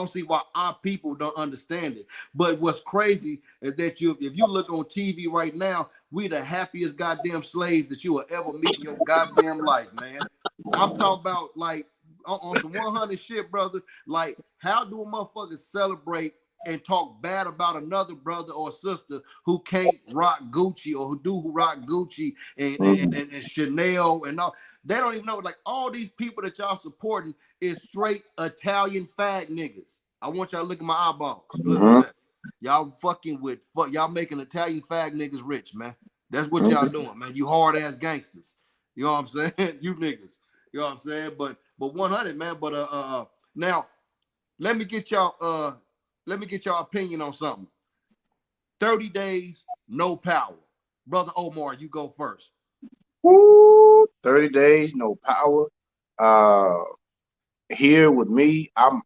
see why our people don't understand it. But what's crazy is that if you look on TV right now, we the happiest goddamn slaves that you will ever meet in your goddamn life, man. I'm talking about like on some 100 shit, brother. Like, how do a motherfucker celebrate and talk bad about another brother or sister who can't rock Gucci or who rock Gucci and Chanel and all? They don't even know, like, all these people that y'all supporting is straight Italian fag niggas. I want y'all to look at my eyeballs. Look. Y'all y'all making Italian fag niggas rich, man. That's what y'all doing, man. You hard ass gangsters. You know what I'm saying? You niggas. You know what I'm saying? But 100, man. But now let me get y'all opinion on something. 30 days, no power. Brother Omar, you go first. Woo, 30 days, no power. Here with me, I'm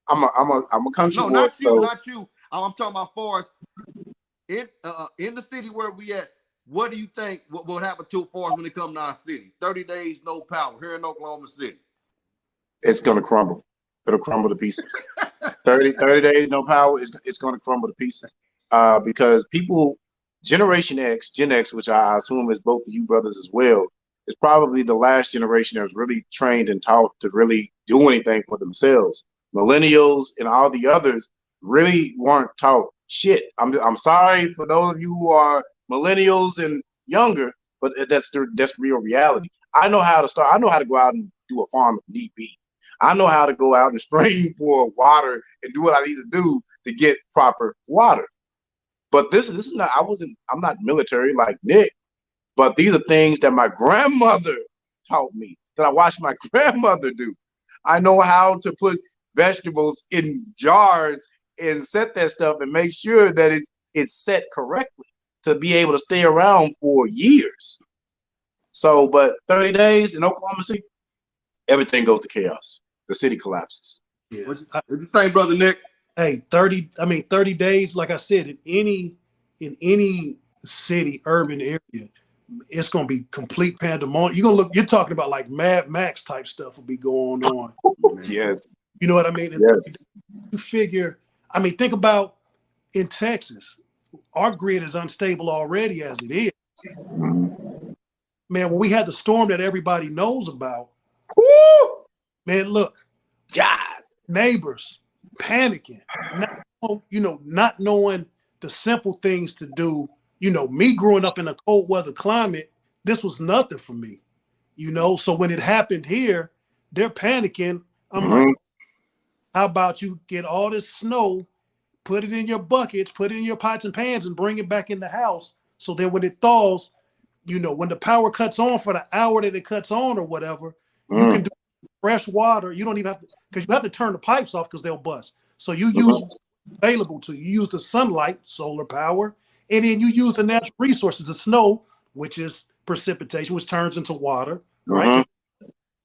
a country boy. Not you. I'm talking about far as in the city where we at. What do you think what happened to far as when it comes to our city? 30 days, no power here in Oklahoma City. It's gonna crumble. It'll crumble to pieces. 30 days, no power. It's gonna crumble to pieces. because people, Generation X, Gen X, which I assume is both of you brothers as well, is probably the last generation that was really trained and taught to really do anything for themselves. Millennials and all the others really weren't taught shit. I'm sorry for those of you who are millennials and younger, but that's real reality. I know how to start. I know how to go out and do a farm if need be. I know how to go out and strain for water and do what I need to do to get proper water. But this is not. I'm not military like Nick. But these are things that my grandmother taught me, that I watched my grandmother do. I know how to put vegetables in jars and set that stuff and make sure that it's set correctly to be able to stay around for years. So, but 30 days in Oklahoma City, everything goes to chaos. The city collapses. Yeah. What you think, Brother Nick? Hey, 30 days, like I said, in any city, urban area, it's gonna be complete pandemonium. You're talking about like Mad Max type stuff will be going on. Yes. You know what I mean? Yes. You figure, think about in Texas, our grid is unstable already as it is. Man, when we had the storm that everybody knows about, Woo! man, look, God, neighbors panicking, not knowing the simple things to do. Me growing up in a cold weather climate, this was nothing for me. So when it happened here, they're panicking. I'm like, how about you get all this snow, put it in your buckets, put it in your pots and pans, and bring it back in the house. So then when it thaws, when the power cuts on for the hour that it cuts on or whatever, you can do fresh water. You don't even have to, because you have to turn the pipes off because they'll bust. So you use available to you. You use the sunlight, solar power, and then you use the natural resources, the snow, which is precipitation, which turns into water, right?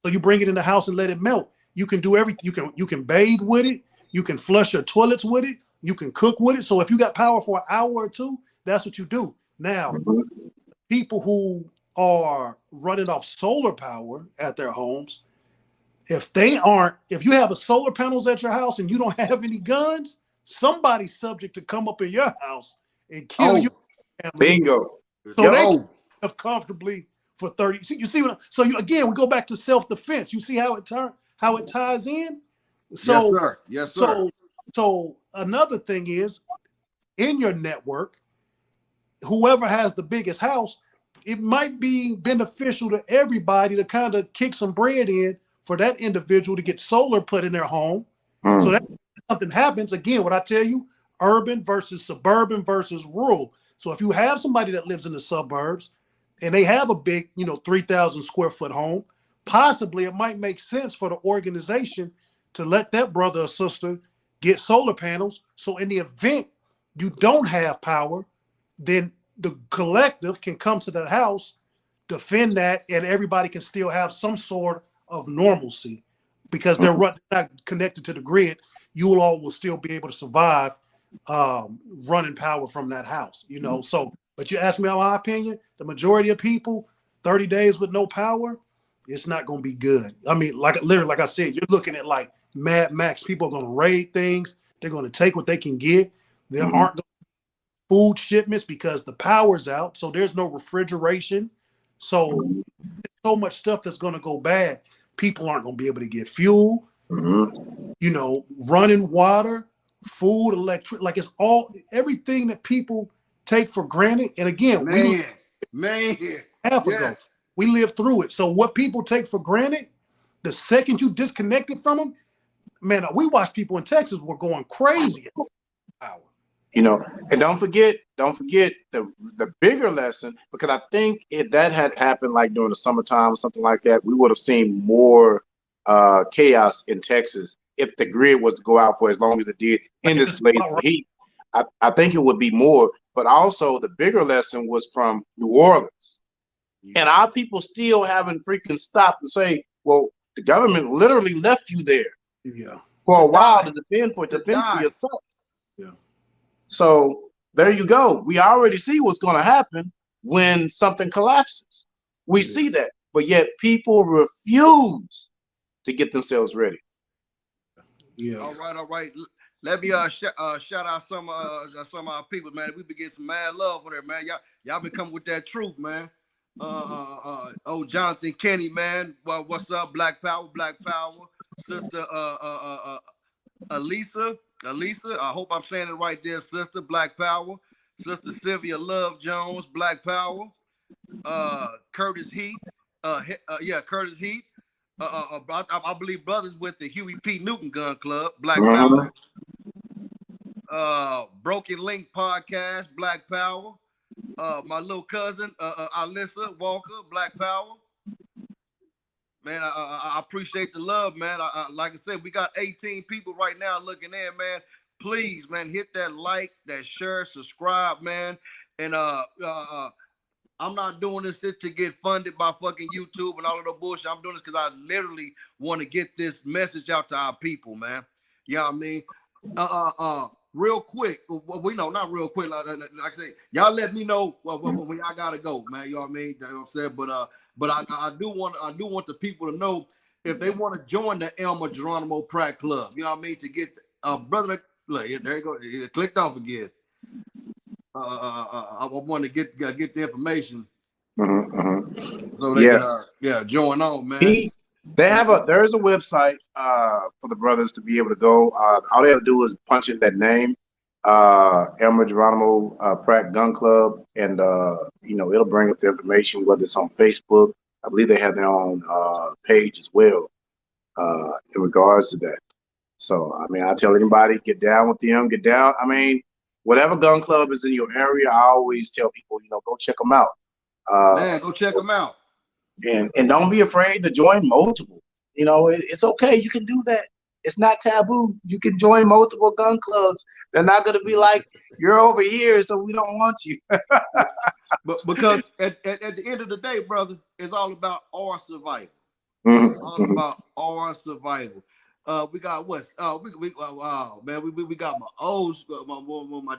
So you bring it in the house and let it melt. You can do everything. You can bathe with it. You can flush your toilets with it. You can cook with it. So if you got power for an hour or two, that's what you do. Now, people who are running off solar power at their homes, if you have a solar panels at your house and you don't have any guns, somebody's subject to come up in your house and kill your family. Bingo. So they can live comfortably for 30. You see what? So again, we go back to self-defense. You see how it ties in. So yes, sir. So another thing is, in your network, whoever has the biggest house, it might be beneficial to everybody to kind of kick some bread in for that individual to get solar put in their home. So that something happens, again, what I tell you, urban versus suburban versus rural. So if you have somebody that lives in the suburbs and they have a big, 3,000 square foot home, possibly it might make sense for the organization to let that brother or sister get solar panels. So in the event you don't have power, then the collective can come to that house, defend that, and everybody can still have some sort of normalcy because they're not connected to the grid. You all will still be able to survive running power from that house, So, but you ask me my opinion, the majority of people, 30 days with no power, it's not going to be good. Literally, like I said, you're looking at like Mad Max. People are going to raid things. They're going to take what they can get. There aren't going to be food shipments because the power's out. So there's no refrigeration. So much stuff that's going to go bad. People aren't going to be able to get fuel, running water, food, electric. Like it's everything that people take for granted. And again, half ago, we lived through it. So what people take for granted, the second you disconnect it from them, man, we watched people in Texas were going crazy. And don't forget the bigger lesson, because I think if that had happened like during the summertime or something like that, we would have seen more chaos in Texas if the grid was to go out for as long as it did in this blazing heat. I think it would be more, but also the bigger lesson was from New Orleans. And our people still haven't freaking stopped to say, well, the government literally left you there for a while to defend for yourself. Yeah. So there you go. We already see what's going to happen when something collapses. We see that, but yet people refuse to get themselves ready. Yeah. All right. let me shout out some of our people, man. We been getting some mad love on there, man. Y'all been coming with that truth, man. Oh, Jonathan Kenny, man. Well, what's up? Black Power, Black Power. Sister Elisa, I hope I'm saying it right there, sister. Black Power. Sister Sylvia Love Jones, Black Power. Curtis Heat. Curtis Heat. I believe brothers with the Huey P. Newton Gun Club, Black Power. Broken Link Podcast, Black Power. My little cousin, Alyssa Walker, Black Power. Man, I appreciate the love, man. Like I said, we got 18 people right now looking in, man. Please, man, hit that like, that share, subscribe, man. And I'm not doing this to get funded by fucking YouTube and all of the bullshit. I'm doing this because I literally want to get this message out to our people, man. You know what I mean? Real quick, we know not real quick. Like I say, y'all let me know when y'all gotta go, man. You know what I mean? You know what I'm saying? But I do want the people to know if they want to join the Elmer Geronimo Pratt Club. You know what I mean? To get brother, look, there you go. It clicked off again. I want to get the information so they can join on, man. There's a website for the brothers to be able to go. All they have to do is punch in that name, Elmer Geronimo Pratt Gun Club, and it'll bring up the information, whether it's on Facebook. I believe they have their own page as well in regards to that. So I mean, I tell anybody, get down with them, get down. I mean, whatever gun club is in your area, I always tell people, go check them out. Man, go check them out. And don't be afraid to join multiple. It's okay. You can do that. It's not taboo. You can join multiple gun clubs. They're not going to be like, you're over here, so we don't want you. But because at the end of the day, brother, it's all about our survival. It's all about our survival. We got what? We got my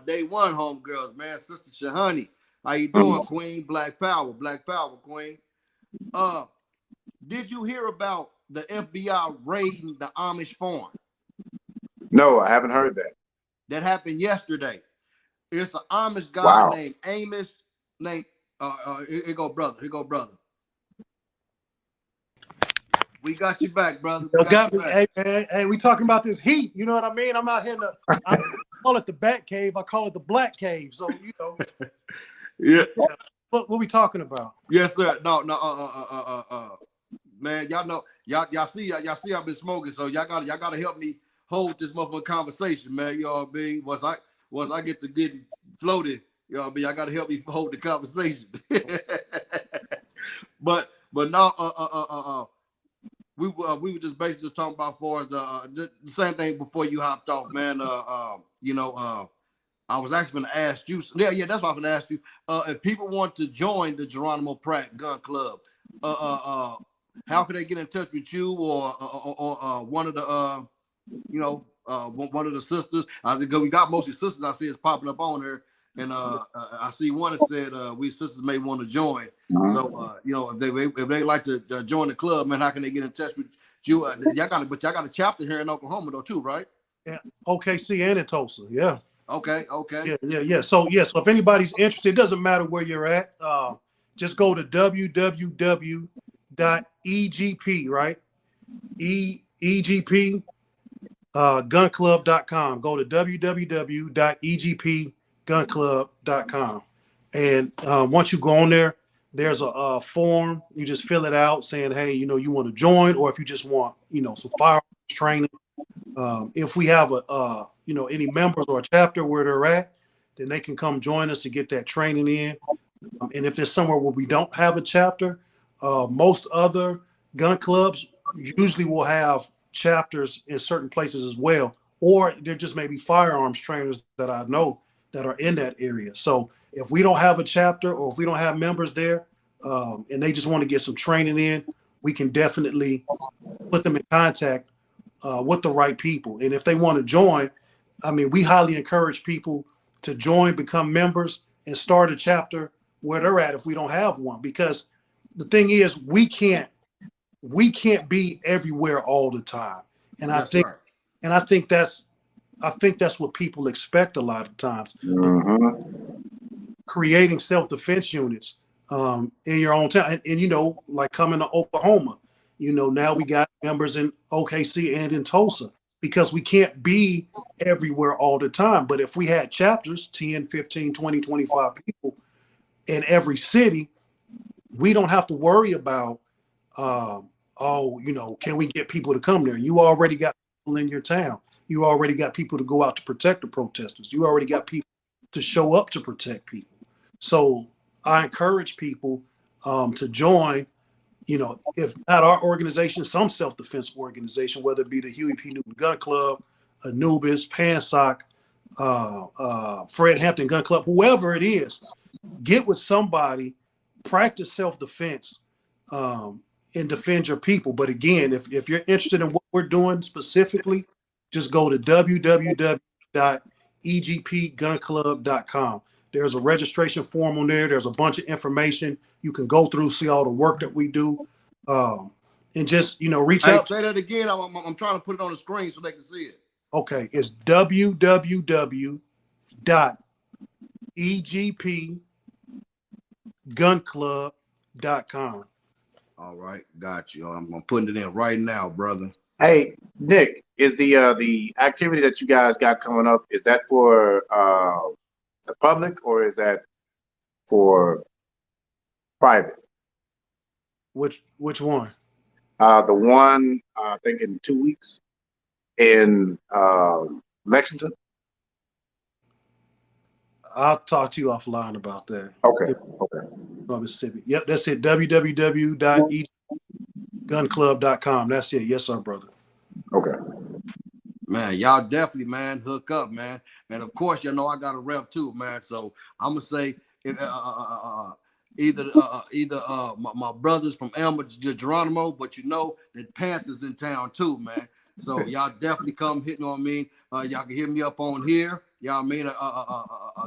day one homegirls, man. Sister Shahani, how you doing, Queen? Black Power, Queen. Did you hear about the FBI raiding the Amish farm? No, I haven't heard that. That happened yesterday. It's an Amish guy named Amos. Here go brother. We got you back, brother. Hey, man. Hey, we talking about this heat. You know what I mean? I'm out here I call it the Bat Cave. I call it the Black Cave. So, Yeah. What we talking about? Yes, sir. No. Man, y'all know, y'all see I've been smoking, so y'all gotta help me hold this motherfucking conversation, man. You know what I mean? Once I get to getting floated, you know what I mean? I gotta help me hold the conversation. but no, we were just basically just talking about far as the same thing before you hopped off, man. I was actually going to ask you. Yeah, that's what I was going to ask you. If people want to join the Geronimo Pratt Gun Club, how can they get in touch with you or one of the one of the sisters? I said, we got most of the sisters. I see it's popping up on there, and I see one that said we sisters may want to join. So if they like to join the club, man, how can they get in touch with you? Y'all got a chapter here in Oklahoma though too, right? Yeah, OKC and in Tulsa. Yeah. Okay. Yeah. So if anybody's interested, it doesn't matter where you're at. Just go to www.egp, right? EGP gunclub.com. Go to www.egpgunclub.com. And once you go on there, there's a form. You just fill it out saying, hey, you want to join, or if you just want, some firearms training. If we have any members or a chapter where they're at, then they can come join us to get that training in. And if it's somewhere where we don't have a chapter, most other gun clubs usually will have chapters in certain places as well, or there just may be firearms trainers that I know that are in that area. So if we don't have a chapter or if we don't have members there, and they just want to get some training in, we can definitely put them in contact with the right people. And if they want to join, I mean, we highly encourage people to join, become members, and start a chapter where they're at if we don't have one. Because the thing is, we can't be everywhere all the time. And I think that's I think that's what people expect a lot of times. Mm-hmm. Creating self-defense units in your own town. And, you know, like coming to Oklahoma, you know, now we got members in OKC and in Tulsa because we can't be everywhere all the time. But if we had chapters, 10, 15, 20, 25 people in every city, we don't have to worry about, oh, you know, can we get people to come there? You already got people in your town. You already got people to go out to protect the protesters. You already got people to show up to protect people. So I encourage people to join, you know, if not our organization, some self-defense organization, whether it be the Huey P. Newton Gun Club, Anubis, PANSOC, Fred Hampton Gun Club, whoever it is, get with somebody, practice self-defense, and defend your people. But again, if you're interested in what we're doing specifically, just go to www.egpgunclub.com. There's a registration form on there. There's a bunch of information you can go through, see all the work that we do, and just, you know, reach out. Say that again. I'm trying to put it on the screen so they can see it. Okay, it's www.egpgunclub.com. All right, got you. I'm putting it in right now, brother. Hey, Nick, is the activity that you guys got coming up, is that for the public or is that for private? Which one? The one I think in 2 weeks in Lexington. I'll talk to you offline about that. Okay. Okay. Mississippi. Yep, that's it. www.egpgunclub.com. That's it. Yes, sir, brother. Okay. Man, y'all definitely, man, hook up, man. And of course, you know I got a rep too, man. So I'm gonna say either my brothers from Elmer to Geronimo, but you know the Panthers in town too, man. So y'all definitely come hitting on me. Y'all can hit me up on here. Y'all mean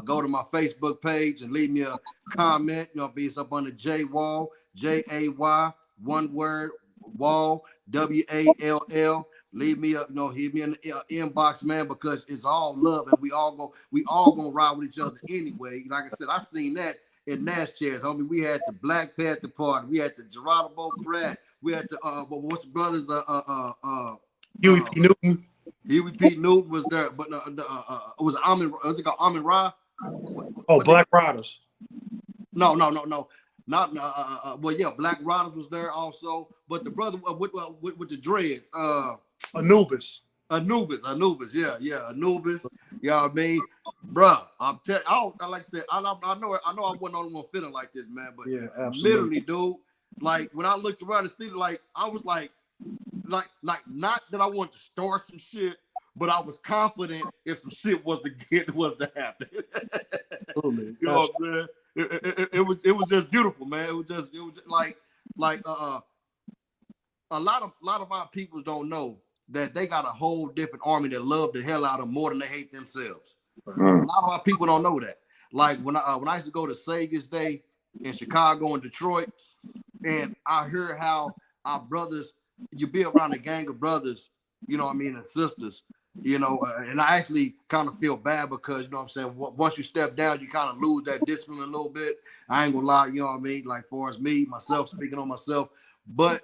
go to my Facebook page and leave me a comment. You know, be up on the J Wall, JAY, one word, Wall, WALL. Leave me up, you know, hit me in the inbox, man, because it's all love and we all gonna ride with each other anyway. Like I said, I seen that in Nash chairs, homie. We had the Black Panther Party, we had the Geronimo Pratt, we had the what's the brothers Huey P. Newton. Huey P. Newton was there, but it was Amin. Was it called Amin Ra? Black Riders. No. Not well, yeah, Black Riders was there also, but the brother with the dreads, Anubis, yeah, Anubis. Yeah, I mean, bruh, I'm telling. Like I said, I know I wasn't the only one feeling like this, man. But yeah, absolutely, literally, dude, like when I looked around the city, like I was like not that I wanted to start some shit, but I was confident if some shit was to happen. Absolutely. You know what I'm saying? It was just beautiful, man. It was just like a lot of our peoples don't know that they got a whole different army that love the hell out of them more than they hate themselves. Mm. A lot of our people don't know that. Like when I used to go to Savior's Day in Chicago and Detroit, and I heard how our brothers, you be around a gang of brothers, you know what I mean, and sisters, you know, and I actually kind of feel bad because, you know what I'm saying, once you step down, you kind of lose that discipline a little bit. I ain't gonna lie, you know what I mean, like for as me, myself, speaking on myself, but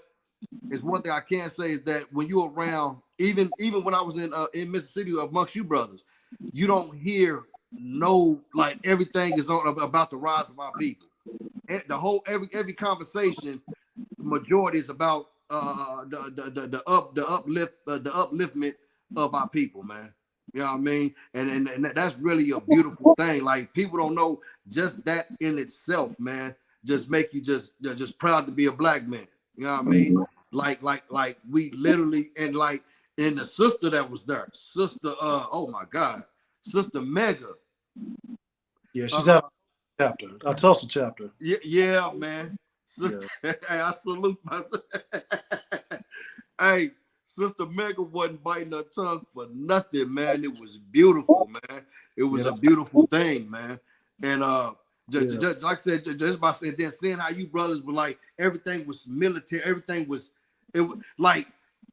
it's one thing I can say is that when you're around, even when I was in Mississippi amongst you brothers, you don't hear like everything is on about the rise of our people. And the whole every conversation, the majority is about the upliftment of our people, man. You know what I mean? And that's really a beautiful thing. Like people don't know just that in itself, man. Just make you just proud to be a black man. You know what I mean? Like we literally and the sister that was there, sister oh my God, Sister Mega. Yeah, she's out of chapter. I'll tell us a chapter. Yeah, man. Sister, yeah. Hey, I salute myself. Hey, Sister Mega wasn't biting her tongue for nothing, man. It was beautiful, man. It was a beautiful thing, man. And just like I said, just by saying, then seeing how you brothers were like, everything was military, it was like,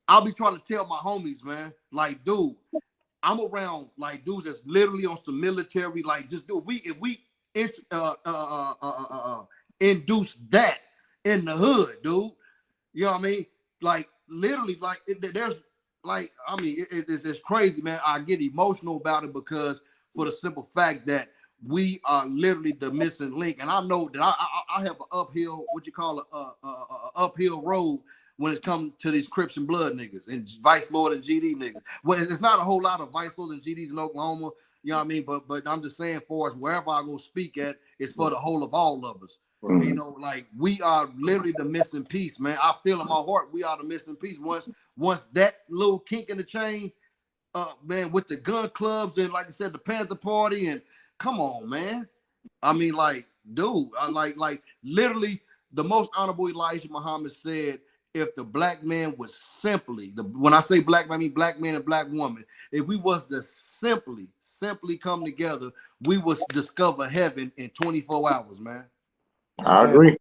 I'll be trying to tell my homies, man, like, dude, I'm around like dudes that's literally on some military, like just do if we induce that in the hood, dude. You know what I mean? Like literally, like there's like I mean, it's crazy, man. I get emotional about it because for the simple fact that we are literally the missing link, and I know that I have an uphill, what you call a uphill road when it comes to these Crips and Blood niggas and Vice Lord and GD niggas. Well, it's not a whole lot of Vice Lords and GDs in Oklahoma, you know what I mean? But I'm just saying, for us, wherever I go speak at, it's for the whole of all of us. Mhm. You know, like we are literally the missing piece, man. I feel in my heart we are the missing piece. Once that little kink in the chain, man, with the gun clubs and like I said, the Panther Party, and come on, man. I mean, like, dude, I like literally the most honorable Elijah Muhammad said, if the black man was simply, when I say black, I mean black man and black woman, if we was to simply come together, we would discover heaven in 24 hours, man. I agree.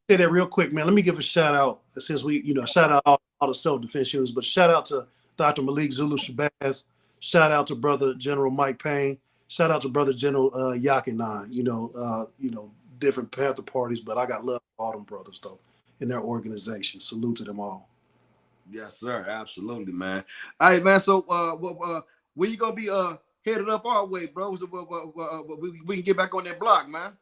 Say that real quick, man. Let me give a shout out since we, shout out all the self-defense units, but shout out to Dr. Malik Zulu Shabazz. Shout out to Brother General Mike Payne. Shout out to Brother General Yakinan. Different Panther parties, but I got love for all them brothers though in their organization. Salute to them all. Yes, sir. Absolutely, man. All right, man. So, where you gonna be headed up our way, bro? So, we can get back on that block, man.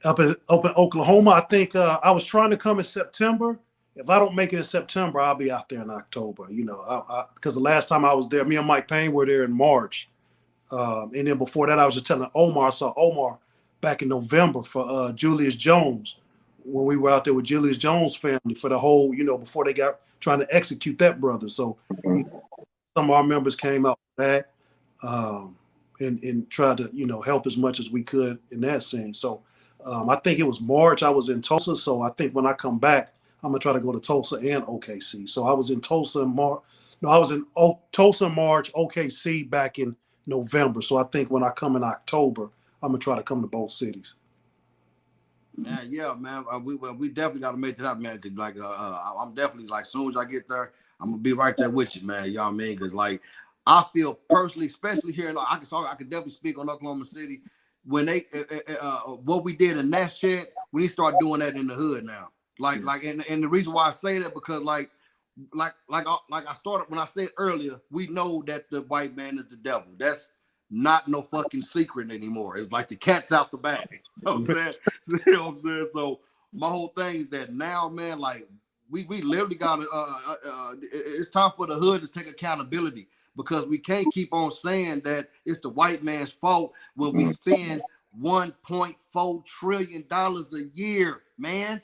Up in Oklahoma, I think I was trying to come in September. If I don't make it in September, I'll be out there in October. Because the last time I was there, me and Mike Payne were there in March. And then before that, I was just telling Omar, I saw Omar back in November for Julius Jones, when we were out there with Julius Jones' family for the whole, before they got trying to execute that brother. So some of our members came out for that and tried to, help as much as we could in that scene. So I think it was March. I was in Tulsa. So I think when I come back, I'm going to try to go to Tulsa and OKC. So I was in Tulsa in March. No, I was in Tulsa, March, OKC back in November. So I think when I come in October, I'm going to try to come to both cities. Man, yeah, man. We definitely got to make that up, man. Cause like, I'm definitely like, as soon as I get there, I'm gonna be right there with you, man. Y'all mean? Cause like, I feel personally, especially here in, I can definitely speak on Oklahoma City. When they, what we did in that shit, we need to start doing that in the hood now. Like, and the reason why I say that because like I started when I said earlier, we know that the white man is the devil. That's not no fucking secret anymore. It's like the cat's out the bag. You know what I'm saying? You know what I'm saying? So my whole thing is that now, man, like we literally got to, it's time for the hood to take accountability, because we can't keep on saying that it's the white man's fault when we spend $1.4 trillion a year, man.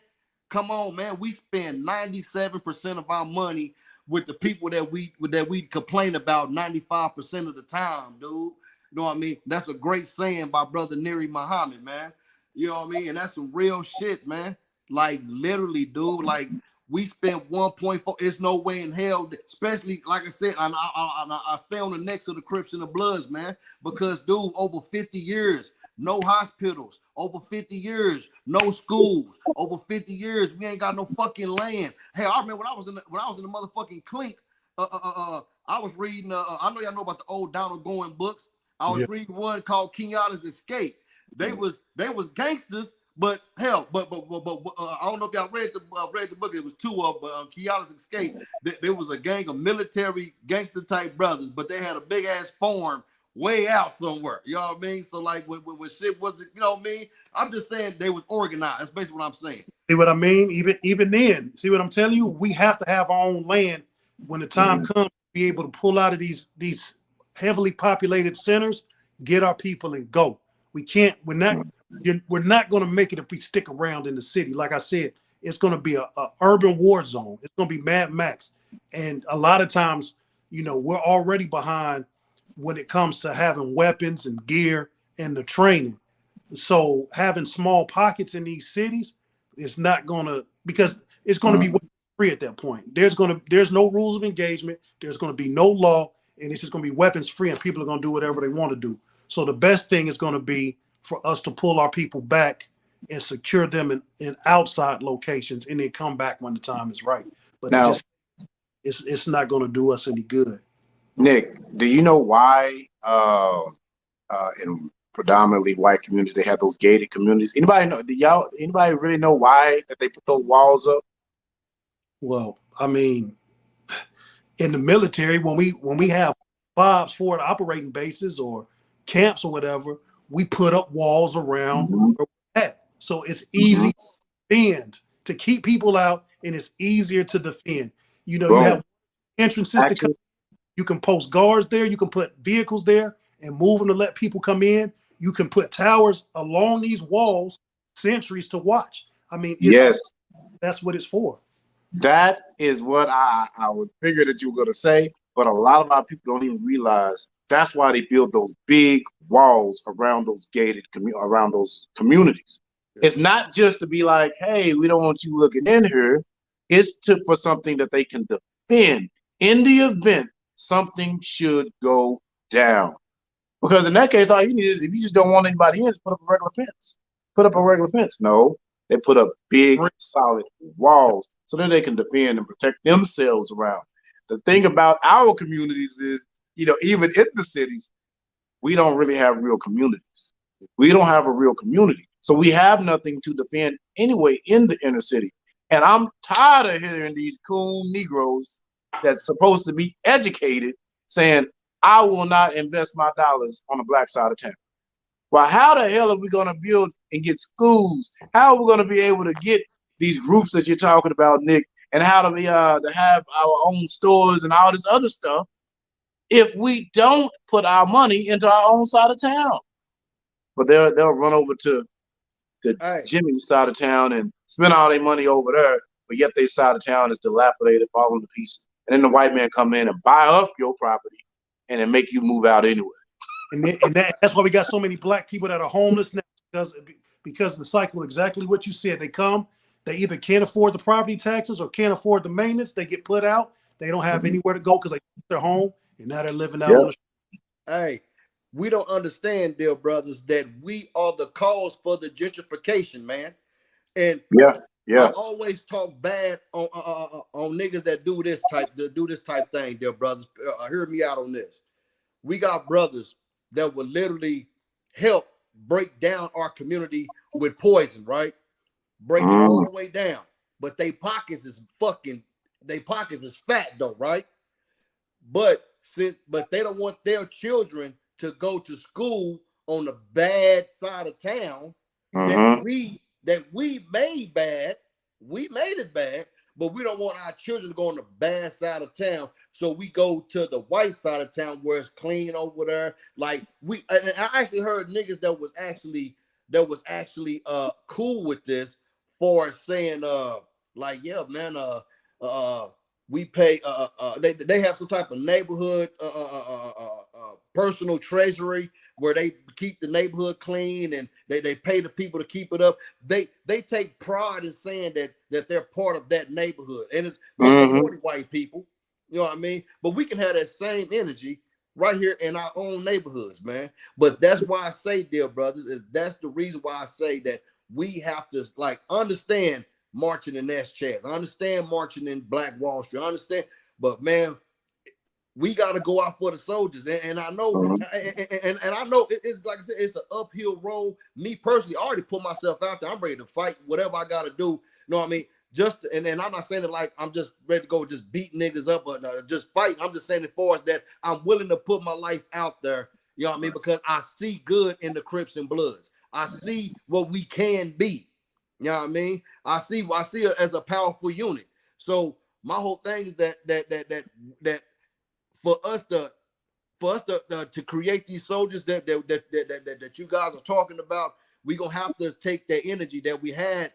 Come on, man. We spend 97% of our money with the people that we complain about 95% of the time, dude. You know what I mean? That's a great saying by Brother Neri Muhammad, man. You know what I mean? And that's some real shit, man. Like literally, dude. Like we spent 1.4. It's no way in hell, especially like I said, I stay on the necks of the Crips and the Bloods, man. Because, dude, over 50 years, no hospitals. Over 50 years, no schools. Over 50 years, we ain't got no fucking land. Hey, I remember when I was in the motherfucking clink. I was reading. I know y'all know about the old Donald Goin books. I was reading one called Kenyatta's Escape. They was gangsters, but hell, but I don't know if y'all read the book. It was two of them. Kenyatta's Escape. There was a gang of military gangster type brothers, but they had a big ass farm way out somewhere. You know what I mean? So like when shit was, you know what I mean? I'm just saying they was organized. That's basically what I'm saying. See what I mean? Even then, see what I'm telling you? We have to have our own land when the time comes to be able to pull out of these heavily populated centers, get our people and go. We can't. We're not going to make it if we stick around in the city. Like I said, it's going to be a urban war zone. It's going to be Mad Max, and a lot of times, we're already behind when it comes to having weapons and gear and the training. So having small pockets in these cities is not going to, because it's going to be free at that point. There's no rules of engagement. There's going to be no law, and it's just going to be weapons free, and people are going to do whatever they want to do. So the best thing is going to be for us to pull our people back and secure them in outside locations, and then come back when the time is right. But now, it's not going to do us any good. Nick, do you know why in predominantly white communities they have those gated communities? Anybody know? Do y'all? Anybody really know why that they put those walls up? Well, I mean, in the military, when we have FOBs, forward operating bases or camps or whatever, we put up walls around Mhm. where we're at. So it's Mhm. easy to defend, to keep people out, and it's easier to defend. You know, you Boom. have entrances to come. Actually, You can post guards there. You can put vehicles there and move them to let people come in. You can put towers along these walls, sentries to watch. I mean, yes. that's what it's for. That is what I was figured that you were gonna say, but a lot of our people don't even realize that's why they build those big walls around those around those communities. It's not just to be like, hey, we don't want you looking in here. It's to for something that they can defend in the event something should go down. Because in that case, all you need is if you just don't want anybody in, just put up a regular fence. Put up a regular fence. No, they put up big, solid walls so that they can defend and protect themselves around. The thing about our communities is, even in the cities, we don't really have real communities. We don't have a real community. So we have nothing to defend anyway in the inner city. And I'm tired of hearing these coon Negroes that's supposed to be educated saying, I will not invest my dollars on the black side of town. Well, how the hell are we going to build and get schools? How are we going to be able to get these groups that you're talking about, Nick, and how to have our own stores and all this other stuff if we don't put our money into our own side of town? But they'll run over to the Hey, Jimmy's side of town and spend all their money over there, but yet their side of town is dilapidated, falling to pieces. And then the white man come in and buy up your property and then make you move out anyway. And that's why we got so many black people that are homeless now because the cycle, exactly what you said. They come, they either can't afford the property taxes or can't afford the maintenance. They get put out. They don't have anywhere to go because they left their home, and now they're living out Yeah. on the street. hey, we don't understand, dear brothers, that we are the cause for the gentrification, man. And Yeah. I Yes. always talk bad on niggas that do this type thing, dear brothers. Hear me out on this. We got brothers that will literally help break down our community with poison, right? Break it all Mm. the way down. But they pockets is fat though, right? But they don't want their children to go to school on the bad side of town that Mm-hmm. we made bad. We made it bad, but we don't want our children to go on the bad side of town. So we go to the white side of town where it's clean over there. Like and I actually heard niggas that was actually cool with this for saying like, yeah, man, we pay they have some type of neighborhood personal treasury where they keep the neighborhood clean and they pay the people to keep it up. They take pride in saying that they're part of that neighborhood, and it's Mm-hmm. majority white people. You know what I mean? But we can have that same energy right here in our own neighborhoods, man. But that's why I say, dear brothers, that's the reason why I say that we have to like understand marching in Ness chairs. I understand marching in Black Wall Street. I understand, but man, we got to go out for the soldiers. And I know, Mm-hmm. and I know it's like I said, it's an uphill road. Me personally, I already put myself out there. I'm ready to fight whatever I got to do. You know what I mean? And I'm not saying it like I'm just ready to go just beat niggas up or just fight. I'm just saying it for us that I'm willing to put my life out there. You know what I mean? Because I see good in the Crips and Bloods. I see what we can be. You know what I mean? I see it as a powerful unit. So my whole thing is that for us to create these soldiers that you guys are talking about, we're gonna have to take that energy that we had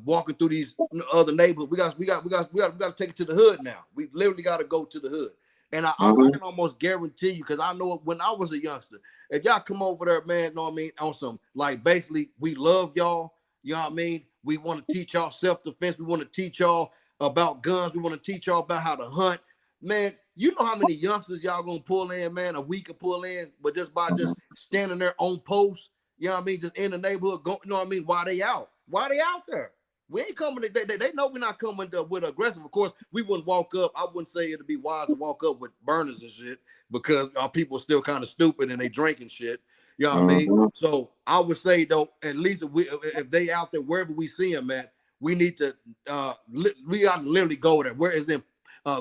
walking through these other neighborhoods. We got to take it to the hood now. We literally got to go to the hood. And I can almost guarantee you, because I know it when I was a youngster, if y'all come over there, man, know what I mean, on some like basically we love y'all, you know what I mean? We want to teach y'all self-defense, we want to teach y'all about guns, we want to teach y'all about how to hunt. Man, you know how many youngsters y'all gonna pull in, man, a week can pull in, but just by just standing there on post, you know what I mean, just in the neighborhood, you know what I mean, why they out? Why they out there? We ain't coming. They know we're not coming with aggressive. Of course, we wouldn't walk up. I wouldn't say it'd be wise to walk up with burners and shit because our people are still kind of stupid and they drinking shit. You know what I mean? So I would say though, at least if they out there wherever we see them at, we need to we got to literally go there. Where is in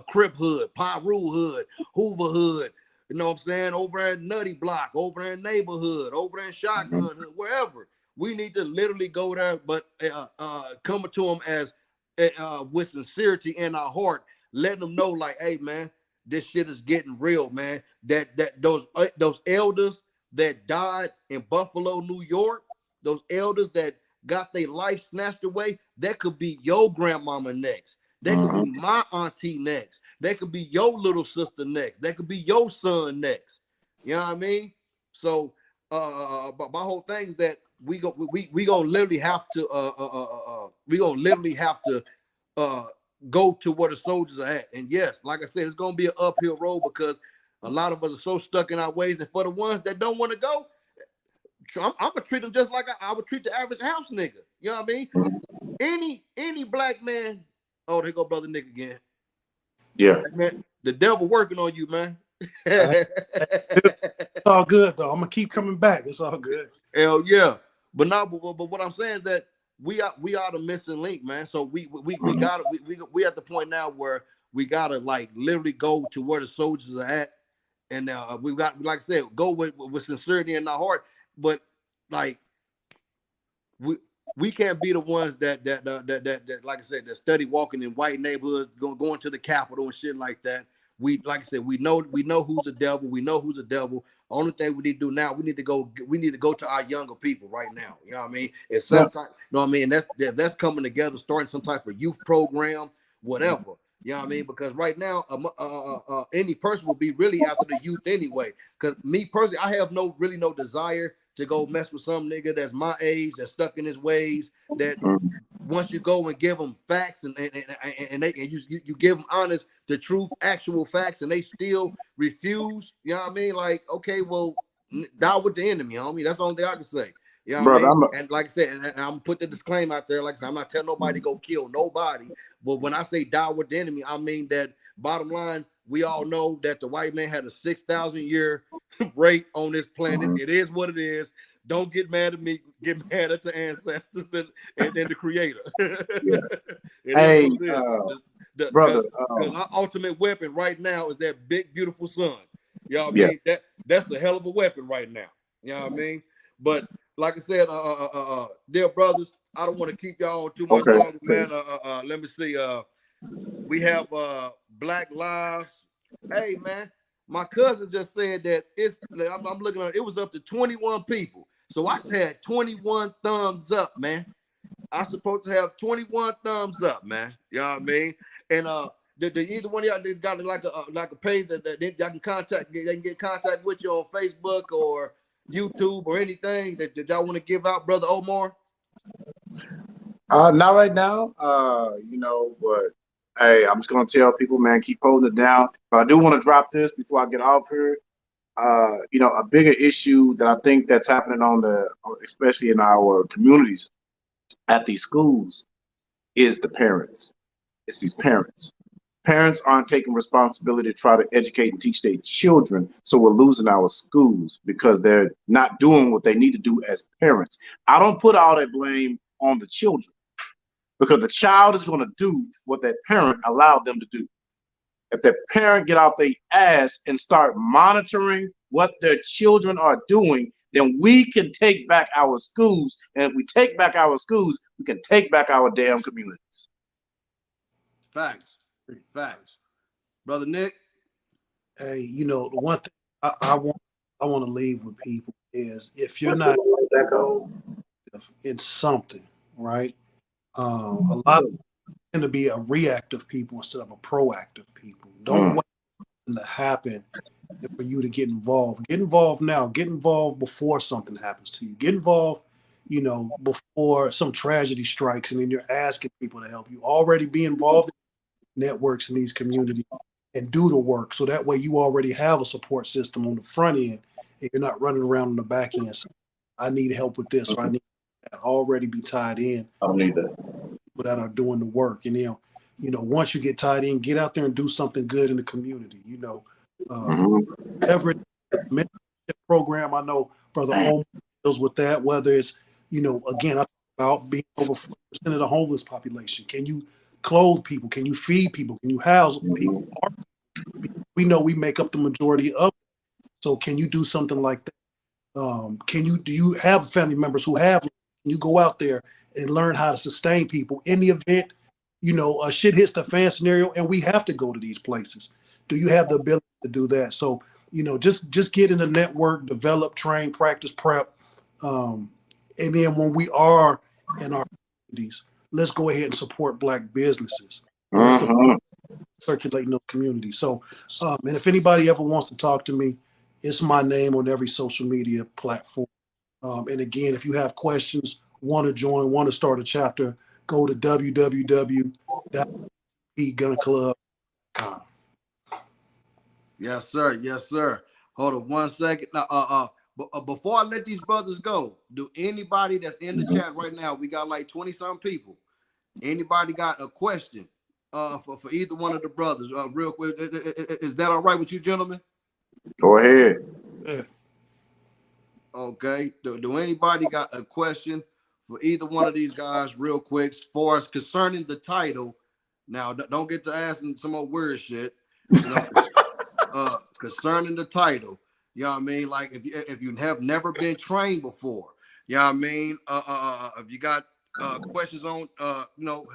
Crip Hood, Pyru Hood, Hoover Hood? You know what I'm saying? Over at Nutty Block, over in Neighborhood, over in Shotgun Hood, wherever. We need to literally go there, but coming to them as with sincerity in our heart, letting them know, like, hey, man, this shit is getting real, man. That those elders that died in Buffalo, New York, those elders that got their life snatched away, that could be your grandmama next. That could be my auntie next. That could be your little sister next. That could be your son next. You know what I mean? So, but my whole thing is that we gonna literally have to go to where the soldiers are at. And yes, like I said, it's gonna be an uphill road because a lot of us are so stuck in our ways. And for the ones that don't want to go, I'm gonna treat them just like I would treat the average house nigga. You know what I mean? Any black man. Oh, there go brother Nick again. Yeah, man, the devil working on you, man. It's all good though. I'm gonna keep coming back. It's all good. Hell yeah. But what I'm saying is that we are the missing link, man. So we at the point now where we gotta like literally go to where the soldiers are at, and we got, like I said, go with sincerity in our heart. But like we can't be the ones that like I said, that study walking in white neighborhoods, going to the Capitol and shit like that. We, like I said, we know who's the devil. We know who's the devil. Only thing we need to do now, we need to go to our younger people right now. You know what I mean? It's sometime, you know what I mean? That's coming together, starting some type of youth program, whatever. You know what I mean? Because right now, any person will be really after the youth anyway. Because me personally, I have no desire to go mess with some nigga that's my age, that's stuck in his ways, that once you go and give them facts and you give them honest, the truth, actual facts, and they still refuse, you know what I mean? Like, okay, well, die with the enemy, homie. That's the only thing I can say. You know what I mean? And like I said, and I'm gonna put the disclaimer out there, like I said, I'm not telling nobody to go kill nobody, but when I say die with the enemy, I mean that bottom line, we all know that the white man had a 6,000 year rate on this planet. It is what it is. Don't get mad at me. Get mad at the ancestors and the creator. Hey, brother, because our ultimate weapon right now is that big, beautiful sun. You know what I mean? That's a hell of a weapon right now. You know what I mean? But like I said, dear brothers, I don't want to keep y'all on too much longer, man. Let me see. We have Black Lives. Hey, man, my cousin just said that I'm looking at it was up to 21 people. So I had 21 thumbs up, man. I supposed to have 21 thumbs up, man. You know what I mean? And either one of y'all got like a page that y'all can contact. They can get in contact with you on Facebook or YouTube or anything that y'all want to give out, Brother Omar. Not right now. But hey, I'm just gonna tell people, man, keep holding it down. But I do want to drop this before I get off here. A bigger issue that I think that's happening especially in our communities at these schools is the parents. It's these parents. Parents aren't taking responsibility to try to educate and teach their children, so we're losing our schools because they're not doing what they need to do as parents. I don't put all that blame on the children because the child is going to do what that parent allowed them to do. If that parent get off their ass and start monitoring what their children are doing, then we can take back our schools. And if we take back our schools, we can take back our damn communities. Facts. Brother Nick? Hey, the one thing I want to leave with people is if you're not in something, right? A lot of people tend to be a reactive people instead of a proactive people. Don't wait for it to happen for you to get involved. Get involved now. Get involved before something happens to you. Get involved, before some tragedy strikes, and then you're asking people to help you. Already be involved in networks in these communities and do the work, so that way you already have a support system on the front end, and you're not running around on the back end saying, I need help with this, or I need that. Already be tied in. I don't need that. people that are doing the work. And then, once you get tied in, get out there and do something good in the community. Whatever it is, the mentorship program, I know Brother Omar deals with that. Whether it's, again, I talk about being over 40% of the homeless population. Can you clothe people? Can you feed people? Can you house people? We know we make up the majority of it. So can you do something like that? Do you have family members who have? Can you go out there and learn how to sustain people in the event, shit hits the fan scenario and we have to go to these places? Do you have the ability to do that? So, just get in the network, develop, train, practice, prep. And then when we are in our communities, let's go ahead and support Black businesses. Circulate in those communities. So, and if anybody ever wants to talk to me, it's my name on every social media platform. And again, if you have questions, want to join, want to start a chapter, go to www.gunClub.com. Yes, sir. Yes, sir. Hold on 1 second. Now, before I let these brothers go, do anybody that's in the chat right now, we got like 20-some people. Anybody got a question for either one of the brothers? Real quick, is that all right with you, gentlemen? Go ahead. Yeah. Okay. Do anybody got a question for either one of these guys, real quick, as far as concerning the title? Now, don't get to asking some more weird shit. Concerning the title, you know what I mean? Like if you have never been trained before, you know what I mean? If you got questions on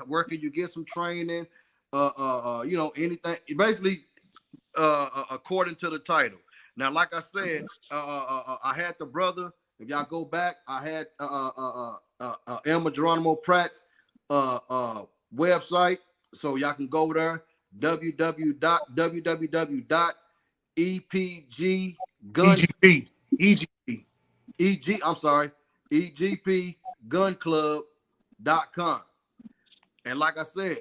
where can you get some training? Anything basically according to the title. Now, like I said, I had the brother. If y'all go back, I had Emma Geronimo Pratt's website, so y'all can go there. EGPGunclub.com. And like I said,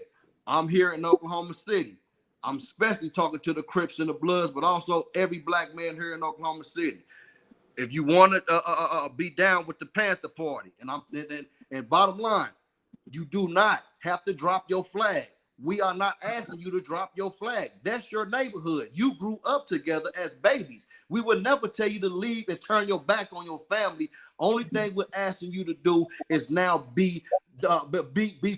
I'm here in Oklahoma City. I'm especially talking to the Crips and the Bloods, but also every Black man here in Oklahoma City. If you want to be down with the Panther Party, and bottom line, you do not have to drop your flag. We are not asking you to drop your flag. That's your neighborhood. You grew up together as babies. We would never tell you to leave and turn your back on your family. Only thing we're asking you to do is now be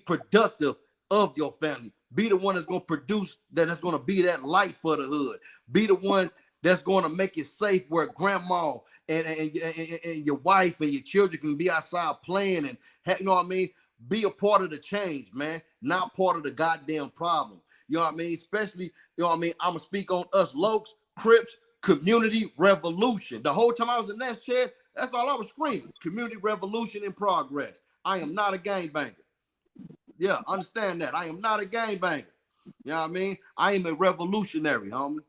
productive of your family. Be the one that's going to produce, that's going to be that light for the hood. Be the one that's going to make it safe where grandma and your wife and your children can be outside playing and, you know what I mean? Be a part of the change, man, not part of the goddamn problem. You know what I mean? Especially, you know what I mean? I'm going to speak on us Lokes, Crips, community revolution. The whole time I was in that shed, that's all I was screaming. Community revolution in progress. I am not a gangbanger. Yeah, understand that. I am not a gangbanger. You know what I mean? I am a revolutionary, homie.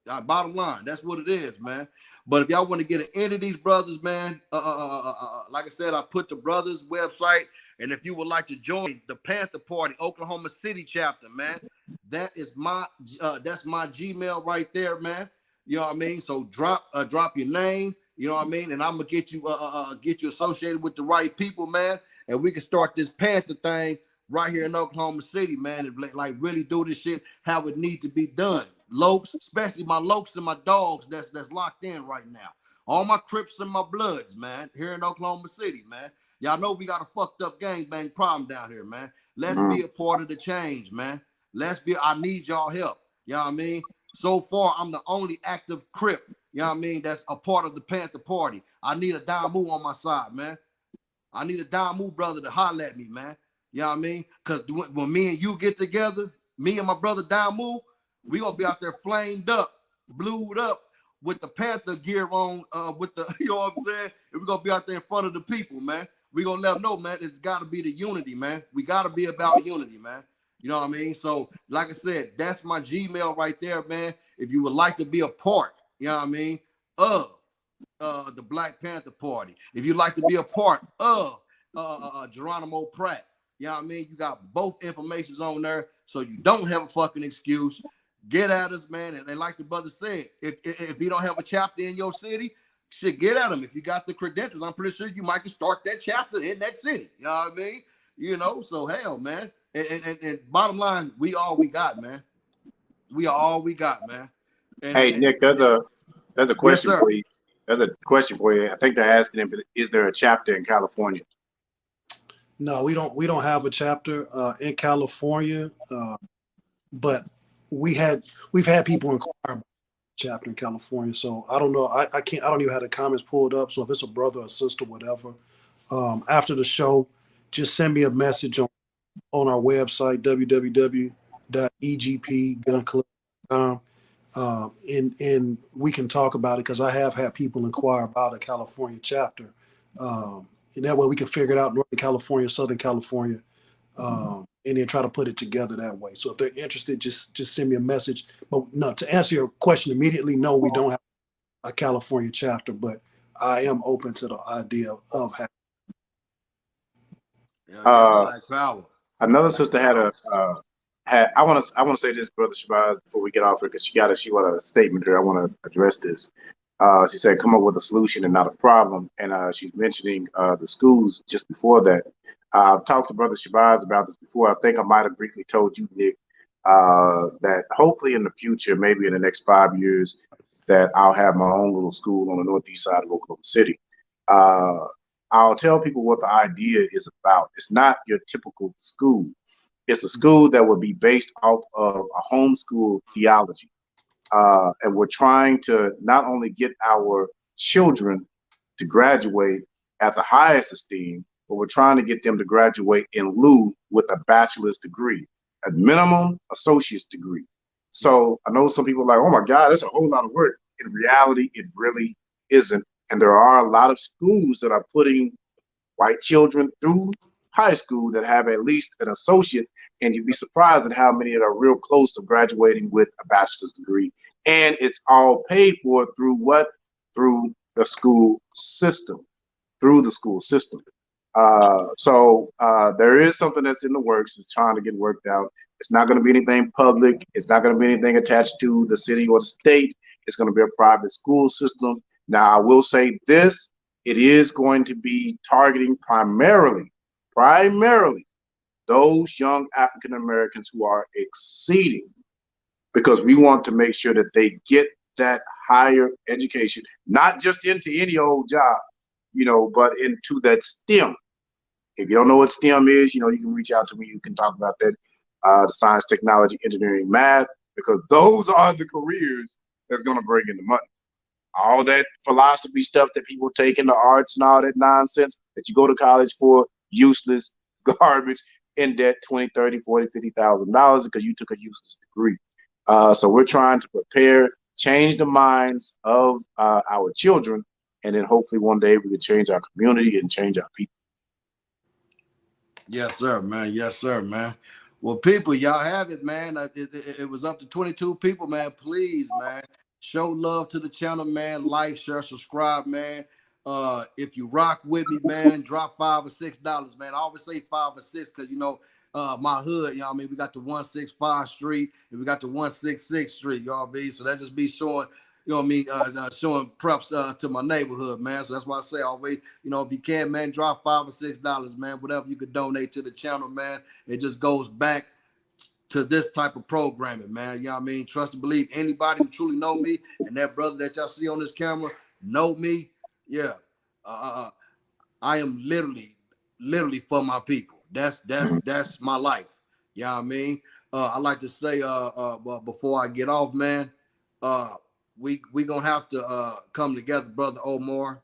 Bottom line, that's what it is, man. But if y'all want to get into these brothers, man, like I said, I put the brothers' website. And if you would like to join the Panther Party Oklahoma City chapter, man, that's my Gmail right there, man. You know what I mean? So drop your name, you know what I mean? And I'm gonna get you associated with the right people, man. And we can start this Panther thing right here in Oklahoma City, man, and like really do this shit how it needs to be done. Lokes, especially my Lokes and my dogs that's locked in right now. All my Crips and my Bloods, man, here in Oklahoma City, man. Y'all know we got a fucked up gangbang problem down here, man. Let's be a part of the change, man. I need y'all help. You know what I mean? So far, I'm the only active Crip, you know what I mean, that's a part of the Panther Party. I need a Damu on my side, man. I need a Damu brother to holler at me, man. You know what I mean? Because when me and you get together, me and my brother Damu, we gonna be out there flamed up, blued up with the Panther gear on, with the, you know what I'm saying? And we're gonna be out there in front of the people, man. We gonna let them know, man, it's gotta be the unity, man. We gotta be about unity, man. You know what I mean? So, like I said, that's my Gmail right there, man. If you would like to be a part, you know what I mean, of the Black Panther Party. If you'd like to be a part of Geronimo Pratt, you know what I mean? You got both informations on there, so you don't have a fucking excuse. Get at us, man. And like the brother said, if you don't have a chapter in your city, shit, get at them. If you got the credentials, I'm pretty sure you might can start that chapter in that city. You know what I mean? You know, so hell, man. And bottom line, we all we got, man. We are all we got, man. Hey, Nick, there's a yes, question sir. for you. There's a question for you. I think they're asking him, is there a chapter in California? No, we don't have a chapter in California, but we've had people inquire about a chapter in California. So I don't know. I don't even have the comments pulled up. So if it's a brother or sister, whatever, after the show, just send me a message on our website www.egpgunclub.com. And we can talk about it because I have had people inquire about a California chapter. And that way we can figure it out, Northern California, Southern California, and then try to put it together that way. So if they're interested, just send me a message. But no, to answer your question immediately, no, we don't have a California chapter, but I am open to the idea of having. Black power. Another sister had I want to say this, Brother Shabazz, before we get off here, because she got a statement here. I want to address this. She said, come up with a solution and not a problem. And she's mentioning the schools just before that. I've talked to Brother Shabazz about this before. I think I might have briefly told you, Nick, that hopefully in the future, maybe in the next 5 years, that I'll have my own little school on the northeast side of Oklahoma City. I'll tell people what the idea is about. It's not your typical school. It's a school that will be based off of a homeschool theology. And we're trying to not only get our children to graduate at the highest esteem, but we're trying to get them to graduate in lieu with a bachelor's degree, a minimum associate's degree. So I know some people are like, oh my God, that's a whole lot of work. In reality, it really isn't. And there are a lot of schools that are putting white children through high school that have at least an associate, and you'd be surprised at how many that are real close to graduating with a bachelor's degree. And it's all paid for through what? Through the school system, So there is something that's in the works. It's trying to get worked out. It's not going to be anything public. It's not going to be anything attached to the city or the state. It's going to be a private school system. Now, I will say this. It is going to be targeting primarily those young African Americans who are exceeding, because we want to make sure that they get that higher education, not just into any old job, but into that STEM. If you don't know what STEM is, you can reach out to me. You can talk about that, the science, technology, engineering, math, because those are the careers that's going to bring in the money. All that philosophy stuff that people take in the arts and all that nonsense that you go to college for, useless, garbage, in debt, $20,000, $30,000, $40,000, $50,000 because you took a useless degree. So we're trying to prepare, change the minds of our children, and then hopefully one day we can change our community and change our people. Yes, sir, man. Yes, sir, man. Well, people, y'all have it, man. It was up to 22 people, man. Please, man, show love to the channel, man. Like, share, subscribe, man. If you rock with me, man, drop $5 or $6, man. I always say 5 or 6 because my hood, we got the 165 Street and we got the 166 Street, y'all be. So that just be showing, showing props to my neighborhood, man. So that's why I say always, if you can, man, drop $5 or $6, man, whatever you could donate to the channel, man. It just goes back to this type of programming, man. Trust and believe. Anybody who truly know me and that brother that y'all see on this camera know me. Yeah. I am literally for my people. That's my life. I like to say before I get off, man, we gonna have to come together, Brother Omar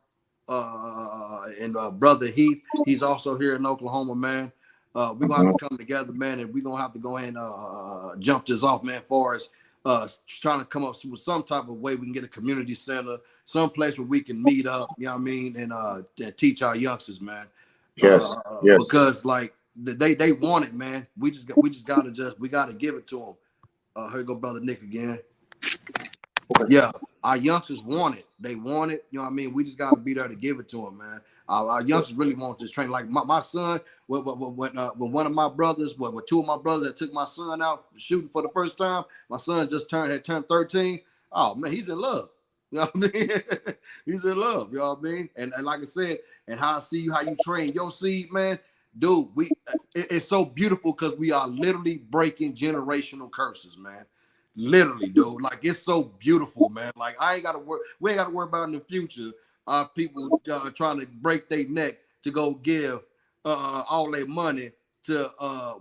and Brother Heath. He's also here in Oklahoma, man. We're gonna have to come together, man, and we're gonna have to go ahead and jump this off, man, for us trying to come up with some type of way we can get a community center, some place where we can meet up, and teach our youngsters, man. Yes. Because like they want it, man. We gotta give it to them. Here you go, Brother Nick again. Okay. Yeah, our youngsters want it. They want it. We just gotta be there to give it to them, man. Our youngsters really want this training. Like my son, when one of my brothers, with two of my brothers that took my son out shooting for the first time, my son had turned 13. Oh man, he's in love. You know what I mean? He's in love. You know what I mean? And like I said, and how I see you, how you train your seed, man. dude, it's so beautiful because we are literally breaking generational curses, man. Literally, dude. Like, it's so beautiful, man. Like, we ain't gotta worry about in the future people trying to break their neck to go give all their money to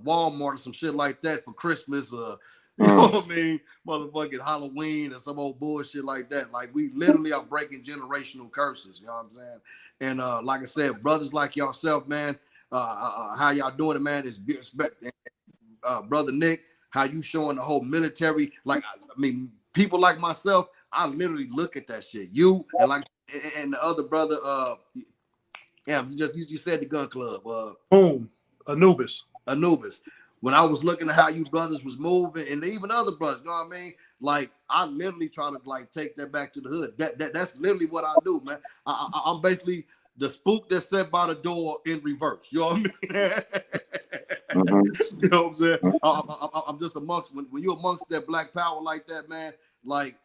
Walmart or some shit like that for Christmas, you know what I mean, motherfucking Halloween or some old bullshit like that. Like, we literally are breaking generational curses, you know what I'm saying? And like I said, brothers like yourself, man, how y'all doing it, man, is brother Nick, how you showing the whole military. Like, I mean, people like myself, I literally look at that shit. You and the other brother, you said the gun club, Boom, Anubis. When I was looking at how you brothers was moving, and even other brothers, you know what I mean? Like, I literally try to like take that back to the hood. That's literally what I do, man. I'm basically the spook that's set by the door in reverse. You know what I mean? You know what I'm saying? I'm just amongst when you're amongst that black power like that, man. Like,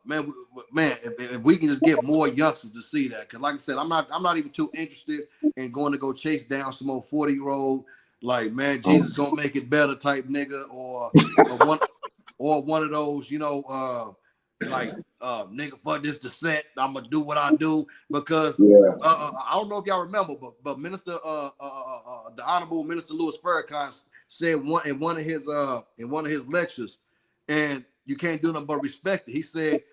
man, if we can just get more youngsters to see that, because like I said, I'm not even too interested in going to go chase down some old 40-year-old, like, man, Jesus gonna make it better type nigga, or one of those, you know, like, nigga, fuck this descent, I'm gonna do what I do, because I don't know if y'all remember, but Minister the Honorable Minister Louis Farrakhan said in one of his lectures, and you can't do nothing but respect it. He said,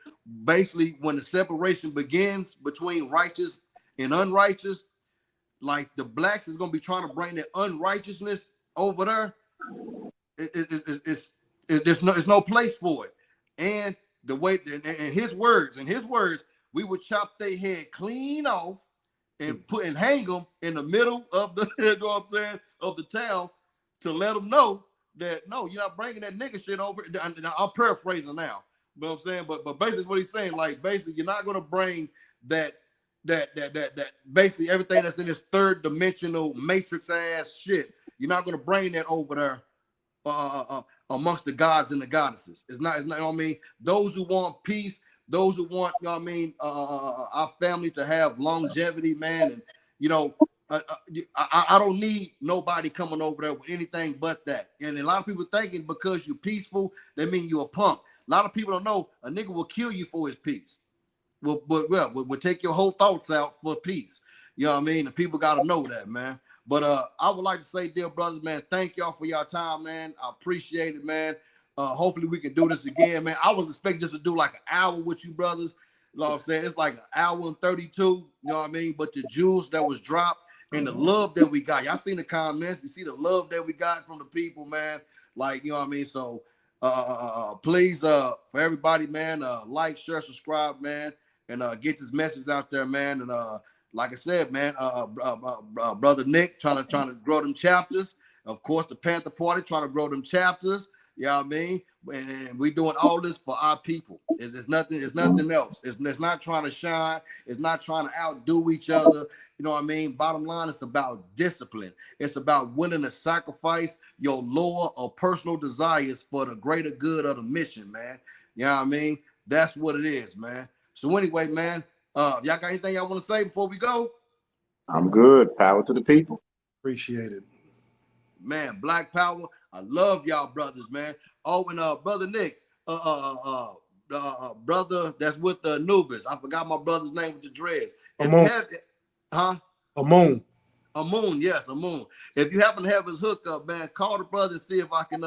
basically, when the separation begins between righteous and unrighteous, like, the blacks is gonna be trying to bring their unrighteousness over there. There's no place for it. And the way, in his words, we would chop their head clean off and hang them in the middle of the, you know what I'm saying, of the town, to let them know that, no, you're not bringing that nigga shit over. I'm paraphrasing now, you know what I'm saying? But basically what he's saying, like, basically you're not going to bring that basically everything that's in this third dimensional matrix ass shit. You're not going to bring that over there amongst the gods and the goddesses. It's not, you know what I mean? Those who want peace, those who want, you know what I mean, our family to have longevity, man, and, you know, I don't need nobody coming over there with anything but that. And a lot of people thinking because you're peaceful, that means you're a punk. A lot of people don't know a nigga will kill you for his peace. We'll take your whole thoughts out for peace. You know what I mean? And people got to know that, man. But I would like to say, dear brothers, man, thank y'all for your time, man. I appreciate it, man. Hopefully we can do this again, man. I was expecting just to do like an hour with you brothers. You know what I'm saying? It's like an hour and 32, you know what I mean? But the jewels that was dropped and the love that we got. Y'all seen the comments. You see the love that we got from the people, man. Like, you know what I mean? So please, for everybody, man, like, share, subscribe, man, and get this message out there, man. And like I said, man, brother Nick trying to grow them chapters. Of course, the Panther Party trying to grow them chapters. You know what I mean? And we doing all this for our people. It's nothing else. It's not trying to shine. It's not trying to outdo each other. You know what I mean? Bottom line, it's about discipline. It's about willing to sacrifice your lower or personal desires for the greater good of the mission, man. You know what I mean? That's what it is, man. So anyway, man, y'all got anything y'all want to say before we go? I'm good. Power to the people. Appreciate it. Man, Black Power. I love y'all brothers, man. Oh, and brother Nick, brother that's with the Anubis. I forgot my brother's name with the dreads. Amun. Yes, Amun. If you happen to have his hookup, man, call the brother and see if I can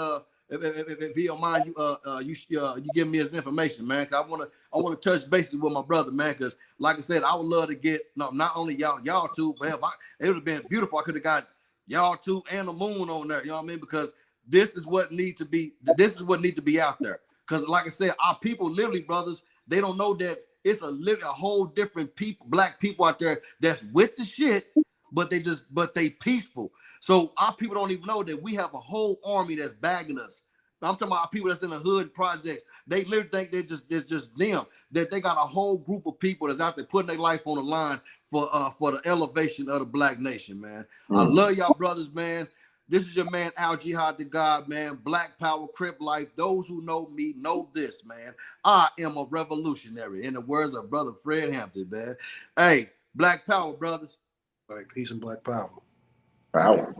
if he don't mind you give me his information, man. Cause I wanna touch bases with my brother, man. Cause like I said, I would love to get not only y'all two, but it would have been beautiful. I could have got y'all two and the moon on there. You know what I mean? Because this is what need to be out there. Because like I said, our people literally, brothers, they don't know that it's a whole different people, black people out there that's with the shit, but they peaceful. So our people don't even know that we have a whole army that's bagging us. I'm talking about people that's in the hood projects. They literally think it's just them. That they got a whole group of people that's out there putting their life on the line for the elevation of the black nation, man. I love y'all brothers, man. This is your man, Al Jihad the God, man. Black Power, Crip Life. Those who know me know this, man. I am a revolutionary, in the words of Brother Fred Hampton, man. Hey, Black Power, brothers. Like, peace and Black Power. Power.